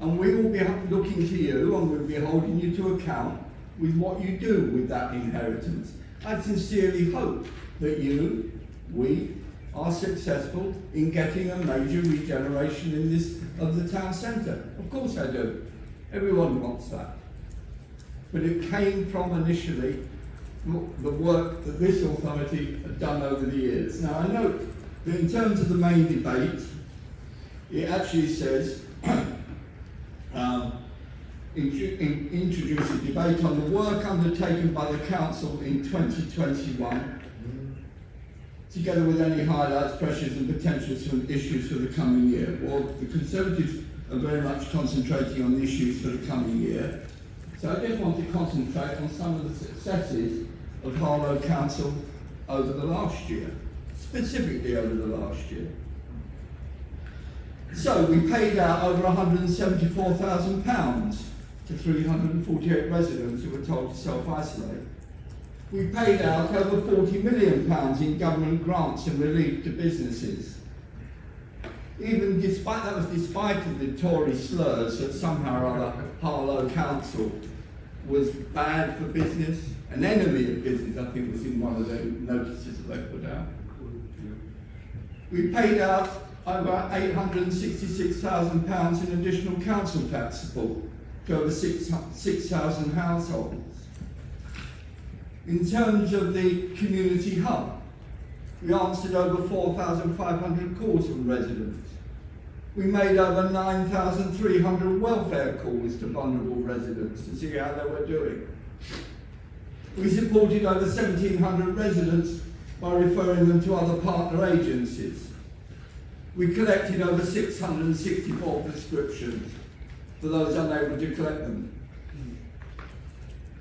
And we will be looking to you, and we'll be holding you to account with what you do with that inheritance. I sincerely hope that we are successful in getting a major regeneration of the town centre. Of course I do. Everyone wants that. But it came from initially the work that this authority had done over the years. Now I note that in terms of the main debate, it actually says introduce a debate on the work undertaken by the council in 2021, together with any highlights, pressures and potentials from issues for the coming year. Well, the Conservatives are very much concentrating on the issues for the coming year. So I just want to concentrate on some of the successes of Harlow Council over the last year, specifically over the last year. So we paid out over £174,000 to 348 residents who were told to self-isolate. We paid out over £40 million in government grants and relief to businesses. Even despite the Tory slurs that somehow or other Harlow Council was bad for business, an enemy of business, I think was in one of the notices that they put out. We paid out over £866,000 in additional council tax support to over 6,000 households. In terms of the community hub, we answered over 4,500 calls from residents. We made over 9,300 welfare calls to vulnerable residents to see how they were doing. We supported over 1,700 residents by referring them to other partner agencies. We collected over 664 prescriptions for those unable to collect them.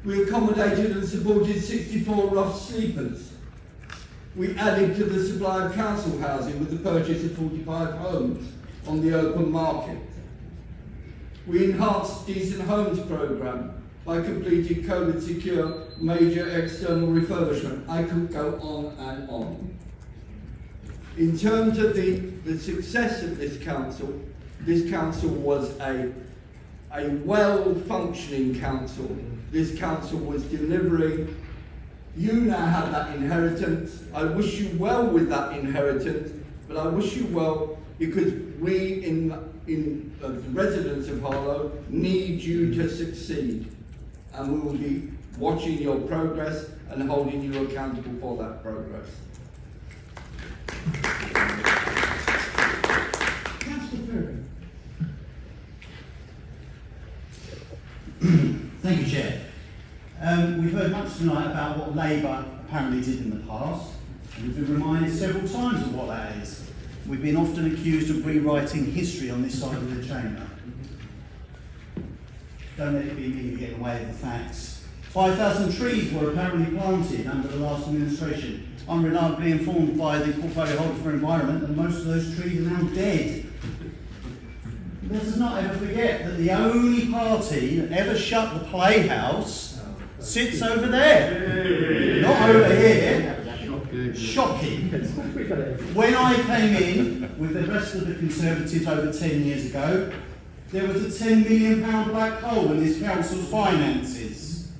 We accommodated and supported 64 rough sleepers. We added to the supply of council housing with the purchase of 45 homes on the open market. We enhanced Decent Homes programme by completing COVID-secure major external refurbishment. I could go on and on. In terms of the success of this council was a well-functioning council. This council was delivering You now have that inheritance. I wish you well with that inheritance, but I wish you well because we the residents of Harlow need you to succeed, and we will be watching your progress and holding you accountable for that progress. Thank you, Chair. We've heard much tonight about what Labour apparently did in the past, and we've been reminded several times of what that is. We've been often accused of rewriting history on this side of the chamber. Don't let it be me getting away with the facts. 5,000 trees were apparently planted under the last administration. I'm reliably informed by the portfolio holder for environment that most of those trees are now dead. Let us not ever forget that the only party that ever shut the Playhouse sits over there, not over here. Shocking. When I came in with the rest of the Conservatives over 10 years ago, there was a £10 million black hole in this council's finances.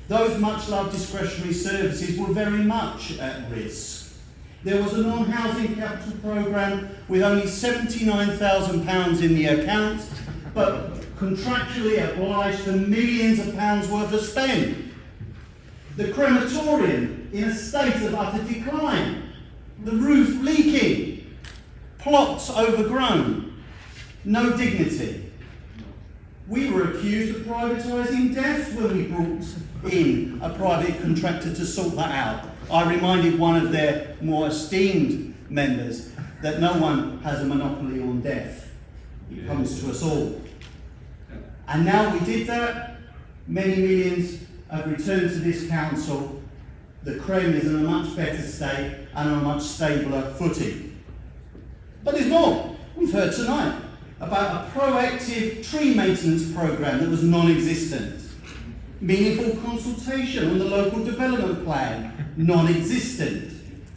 Those much-loved discretionary services were very much at risk. There was a non-housing capital programme with only £79,000 in the account, but contractually obliged for millions of pounds worth of spend. The crematorium in a state of utter decline, the roof leaking, plots overgrown, no dignity. We were accused of privatising death when we brought in a private contractor to sort that out. I reminded one of their more esteemed members that no one has a monopoly on death. It comes to us all. And now we did that, many millions have returned to this council. The creme is in a much better state and on a much stabler footing. But there's more. We've heard tonight about a proactive tree maintenance programme that was non-existent. Meaningful consultation on the local development plan, non-existent.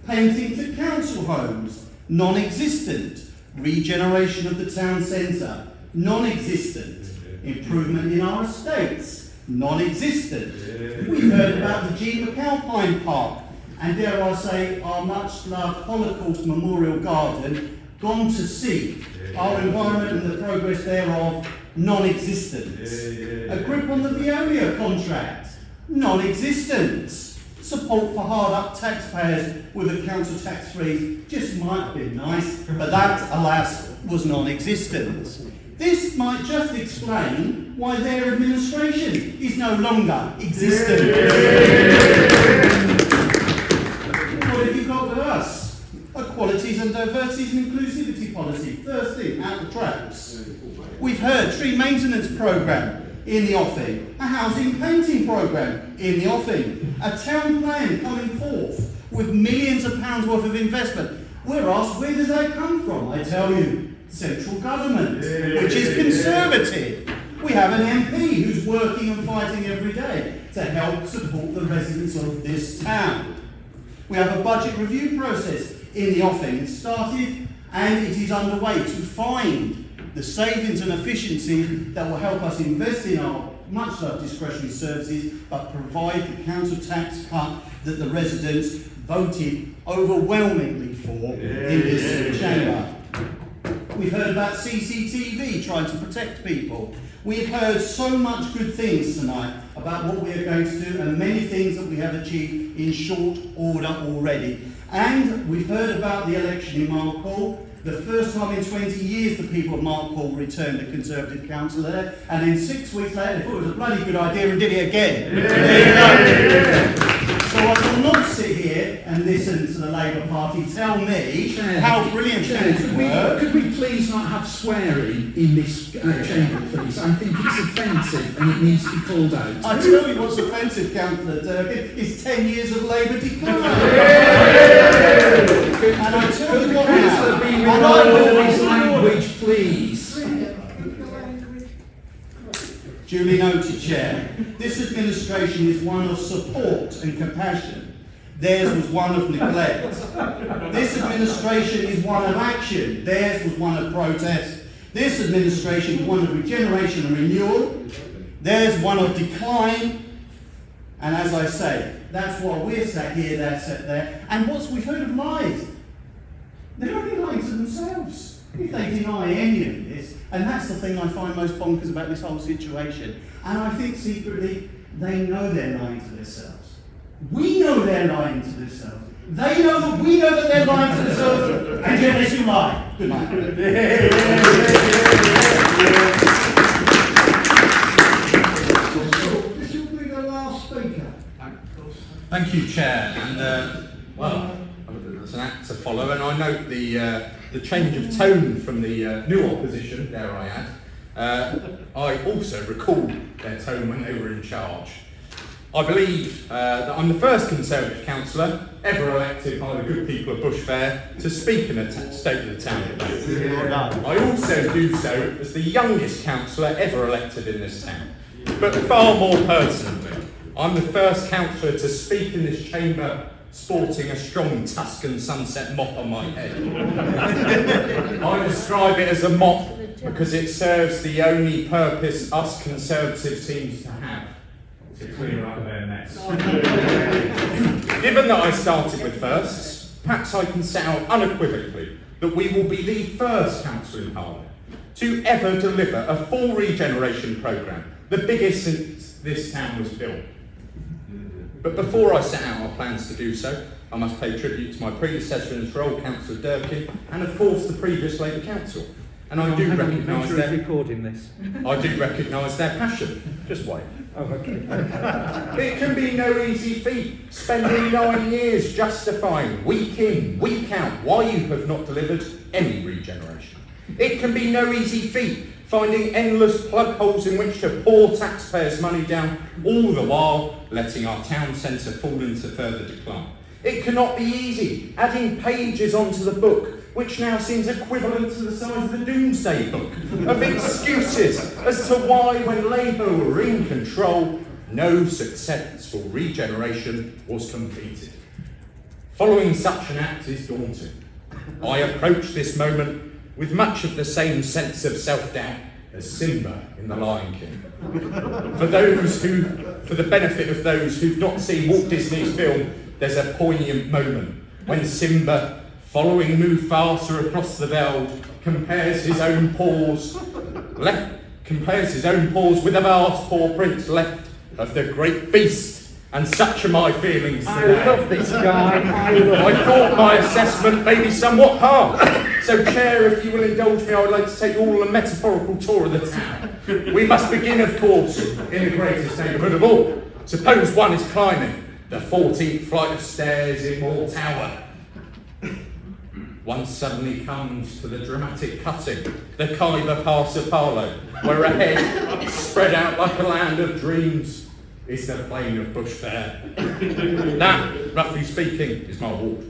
Painting to council homes, non-existent. Regeneration of the town centre, non-existent. Improvement in our estates, non-existent. We've heard about the G. McAlpine Park, and dare I say, our much-loved Holocaust Memorial Garden, gone to seed. Our environment and the progress thereof, non-existent. A grip on the Veolia contract, non-existent. Support for hard-up taxpayers with a council tax freeze just might have been nice, but that, alas, was non-existent. This might just explain why their administration is no longer existent. What have you got with us? Equalities and diversities and inclusivity policy. First thing, out the traps. We've heard tree maintenance programme in the offing, a housing painting programme in the offing, a town plan coming forth with millions of pounds worth of investment. We're asked, where does that come from? I tell you, central government, which is Conservative. We have an MP who's working and fighting every day to help support the residents of this town. We have a budget review process in the offing. It started and it is underway to find the savings and efficiency that will help us invest in our much-loved discretionary services, but provide the council tax cut that the residents voted overwhelmingly for in this chamber. We've heard about CCTV trying to protect people. We've heard so much good things tonight about what we are going to do and many things that we have achieved in short order already. And we've heard about the election in Markhall. The first time in 20 years the people of Markhall returned a Conservative councillor there, and then 6 weeks later they thought it was a bloody good idea and did it again. So I will not sit here and listen to the Labour Party tell me how brilliant things were. Could we please not have swearing in this chamber, please? I think it's offensive and it needs to be called out. I tell you what's offensive, Councillor Durkin, is 10 years of Labour decline. And I tell you what now, Be reminded of his language, please. Duly noted, Chair. This administration is one of support and compassion. Theirs was one of neglect. This administration is one of action. Theirs was one of protest. This administration is one of regeneration and renewal. Theirs one of decline. And as I say, that's why we're sat here, they're sat there. And what's we've heard of lies? They're only lying to themselves. If they deny any of this, and that's the thing I find most bonkers about this whole situation. And I think secretly they know they're lying to themselves. We know they're lying to themselves. They know that we know that they're lying to themselves, and yet they still lie. Good night. This will be the last speaker. Thank you, Chair. And well, there's an act to follow, and I note the change of tone from the new opposition. Dare I add? I also recall their tone when they were in charge. I believe that I'm the first Conservative councillor ever elected by the good people of Bush Fair to speak in a State of the Town debate. I also do so as the youngest councillor ever elected in this town. But far more personally, I'm the first councillor to speak in this chamber sporting a strong Tuscan sunset mop on my head. I describe it as a mop because it serves the only purpose us Conservative seems to have: to clear up their mess. Given that I started with firsts, perhaps I can say out unequivocally that we will be the first council in Harlem to ever deliver a full regeneration programme, the biggest since this town was built. But before I set out our plans to do so, I must pay tribute to my predecessor in this role, Councillor Durkee, and of course the previous Labour Council. And I do recognise their passion. Just wait. Oh, okay. It can be no easy feat spending 9 years justifying week in, week out why you have not delivered any regeneration. It can be no easy feat finding endless plug holes in which to pour taxpayers' money down, all the while letting our town centre fall into further decline. It cannot be easy adding pages onto the book, which now seems equivalent to the size of the Doomsday Book, of excuses as to why, when Labour were in control, no successful regeneration was completed. Following such an act is daunting. I approach this moment with much of the same sense of self-doubt as Simba in The Lion King. For the benefit of those who've not seen Walt Disney's film, there's a poignant moment when Simba, following Mufasa across the veld, compares his own paws with a vast paw prints left of the great beast. And such are my feelings today. I love this guy. I thought my assessment may be somewhat harsh. So, Chair, if you will indulge me, I would like to take you all on a metaphorical tour of the town. We must begin, of course, in the greatest neighbourhood of all. Suppose one is climbing the 14th flight of stairs in Moore Tower. One suddenly comes to the dramatic cutting, the Khyber Pass of Harlow, where ahead, spread out like a land of dreams, is the plain of Bush Fair. That, roughly speaking, is my ward.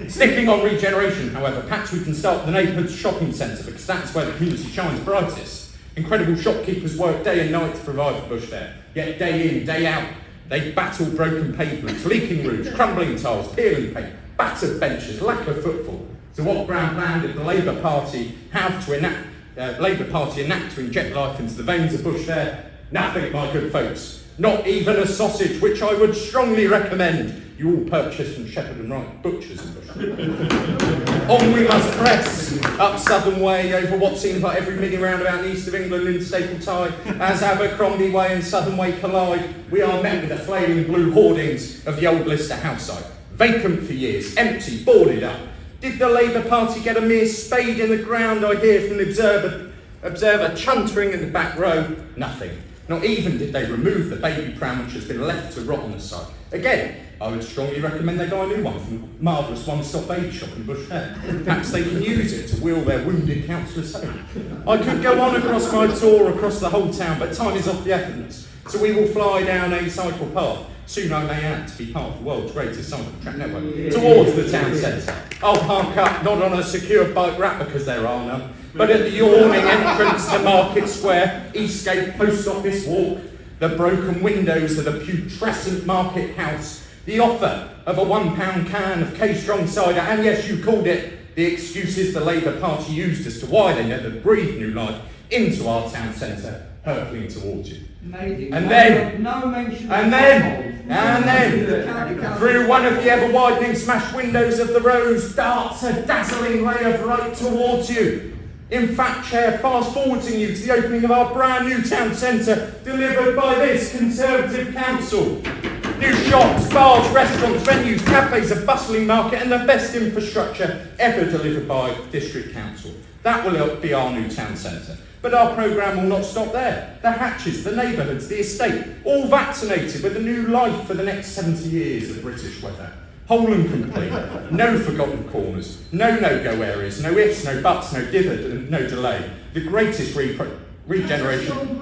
Sticking on regeneration, however, perhaps we can start with the neighbourhood shopping centre, because that's where the community shines brightest. Incredible shopkeepers work day and night to provide for Bush Fair, yet day in, day out, they battle broken pavements, leaking roofs, crumbling tiles, peeling paint, battered benches, lack of footfall. So what grand plan did the Labour Party have to enact to inject life into the veins of Bush Fair? Nothing, my good folks. Not even a sausage, which I would strongly recommend you all purchase from Shepherd and Wright butchers in Bush Fair. On we must press, up Southern Way, over what seems like every mini roundabout in the east of England in staple tie. As Abercrombie Way and Southern Way collide, we are met with the flaming blue hoardings of the old Lister house site. Vacant for years, empty, boarded up. Did the Labour Party get a mere spade in the ground, I hear from the observer chuntering in the back row? Nothing. Not even did they remove the baby pram which has been left to rot on the site. Again, I would strongly recommend they buy a new one from Marvellous One-Stop Baby Shop in Bush Fair. Perhaps they can use it to wheel their wounded councillors home. I could go on across my tour across the whole town, but time is of the essence. So we will fly down a cycle path, soon I may add to be part of the world's greatest cycle track network, towards the town centre. I'll park up, not on a secure bike rack because there are none, but at the yawning entrance to Market Square, Eastgate Post Office Walk, the broken windows of the putrescent Market House, the offer of a £1 can of K-Strong cider, and yes, you called it, the excuses the Labour Party used as to why they never breathed new life into our town centre hurtling towards you. And then, through one of the ever-widening smashed windows of the rows, darts a dazzling ray of light towards you. In fact, Chair, fast-forwarding you to the opening of our brand new town centre, delivered by this Conservative Council. New shops, bars, restaurants, venues, cafes, a bustling market and the best infrastructure ever delivered by District Council. That will be our new town centre. But our programme will not stop there. The hatches, the neighbourhoods, the estate, all vaccinated with a new life for the next 70 years of British weather. Whole and complete. No forgotten corners. No no-go areas. No ifs, no buts, no dividend, no delay. The greatest regeneration...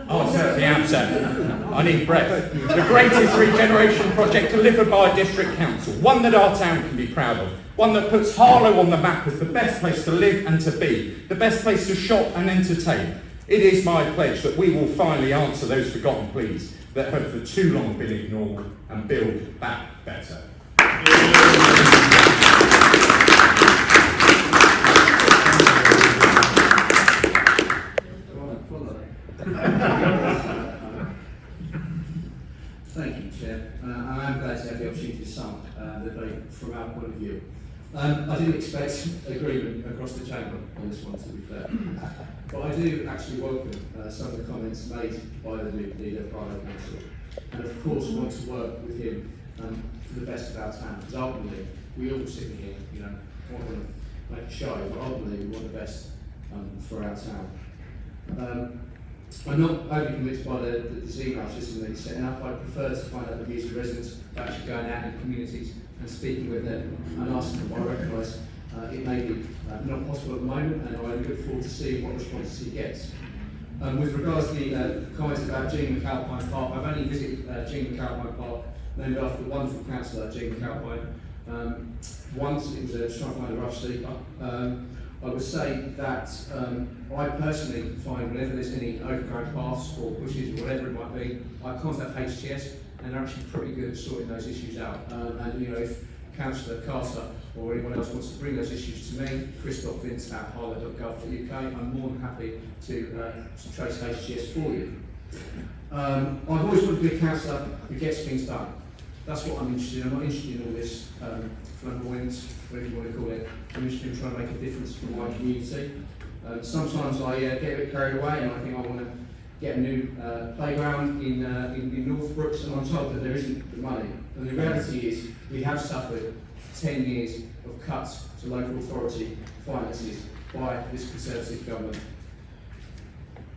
Oh, certainly am, sir. I need breath. The greatest regeneration project delivered by a District Council. One that our town can be proud of. One that puts Harlow on the map as the best place to live and to be. The best place to shop and entertain. It is my pledge that we will finally answer those forgotten pleas that have for too long been ignored and build back better. Thank you, Chair. I am glad to have the opportunity to sum the debate from our point of view. I didn't expect agreement across the chamber on this one, to be fair. But I do actually welcome some of the comments made by the new leader of Harlow Council. And of course, want to work with him for the best of our town. Because ultimately, we all sit here, you know, want to make a show, but ultimately we want the best for our town. I'm not overly convinced by this email system that he's setting up. I prefer to find out the views of residents, actually going out in communities and speaking with them and asking them. I recognise it may be not possible at the moment, and I look forward to seeing what responses he gets. With regards to the comments about Jean McAlpine Park, I've only visited Jean McAlpine Park, named after the wonderful councillor Jean McAlpine. Once it was trying to find a rough sleeper. I would say that I personally find whenever there's any overgrown paths or bushes or whatever it might be, I contact HTS and they're actually pretty good at sorting those issues out. And you know, if Councillor Carter or anyone else wants to bring those issues to me, Christoph Vince at harlow.gov.uk, I'm more than happy to trace HTS for you. I've always wanted to be a councillor who gets things done. That's what I'm interested in. I'm not interested in all this flamboyance, whatever you want to call it. I'm interested in trying to make a difference for my community. Sometimes I get a bit carried away and I think I want to get a new playground in North Brooks, and I'm told that there isn't the money. And the reality is we have suffered 10 years of cuts to local authority finances by this Conservative government.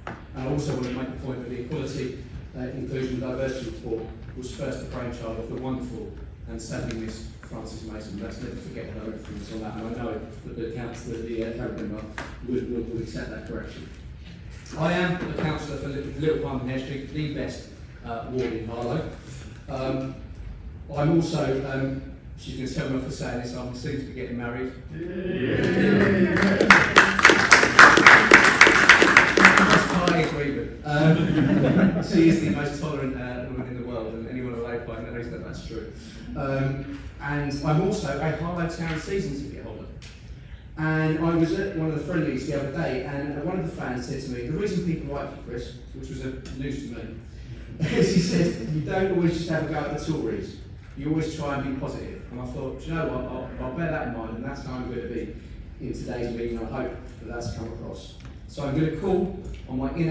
And I also want to make the point that the Equality, Inclusion and Diversity report was first the brainchild of the wonderful and sadly missed Francis Mason. Let's never forget her influence on that, and I know that the cabinet member would accept that correction. I am the councillor for Little Palm and Hare Street, the best ward in Harlow. I'm also, she's going to tell me off for saying this, I'm soon to be getting married. I agree with. She is the most tolerant woman in the world, and anyone who knows that that's true. And I'm also a Harlow Town season ticket holder. And I was at one of the friendlies the other day, and one of the fans said to me, the reason people like you, Chris, which was news to me, is he said, you don't always just have a go at the Tories. You always try and be positive. And I thought, you know what, I'll bear that in mind, and that's how I'm going to be in today's meeting. I hope that that's come across. So I'm going to call on my inner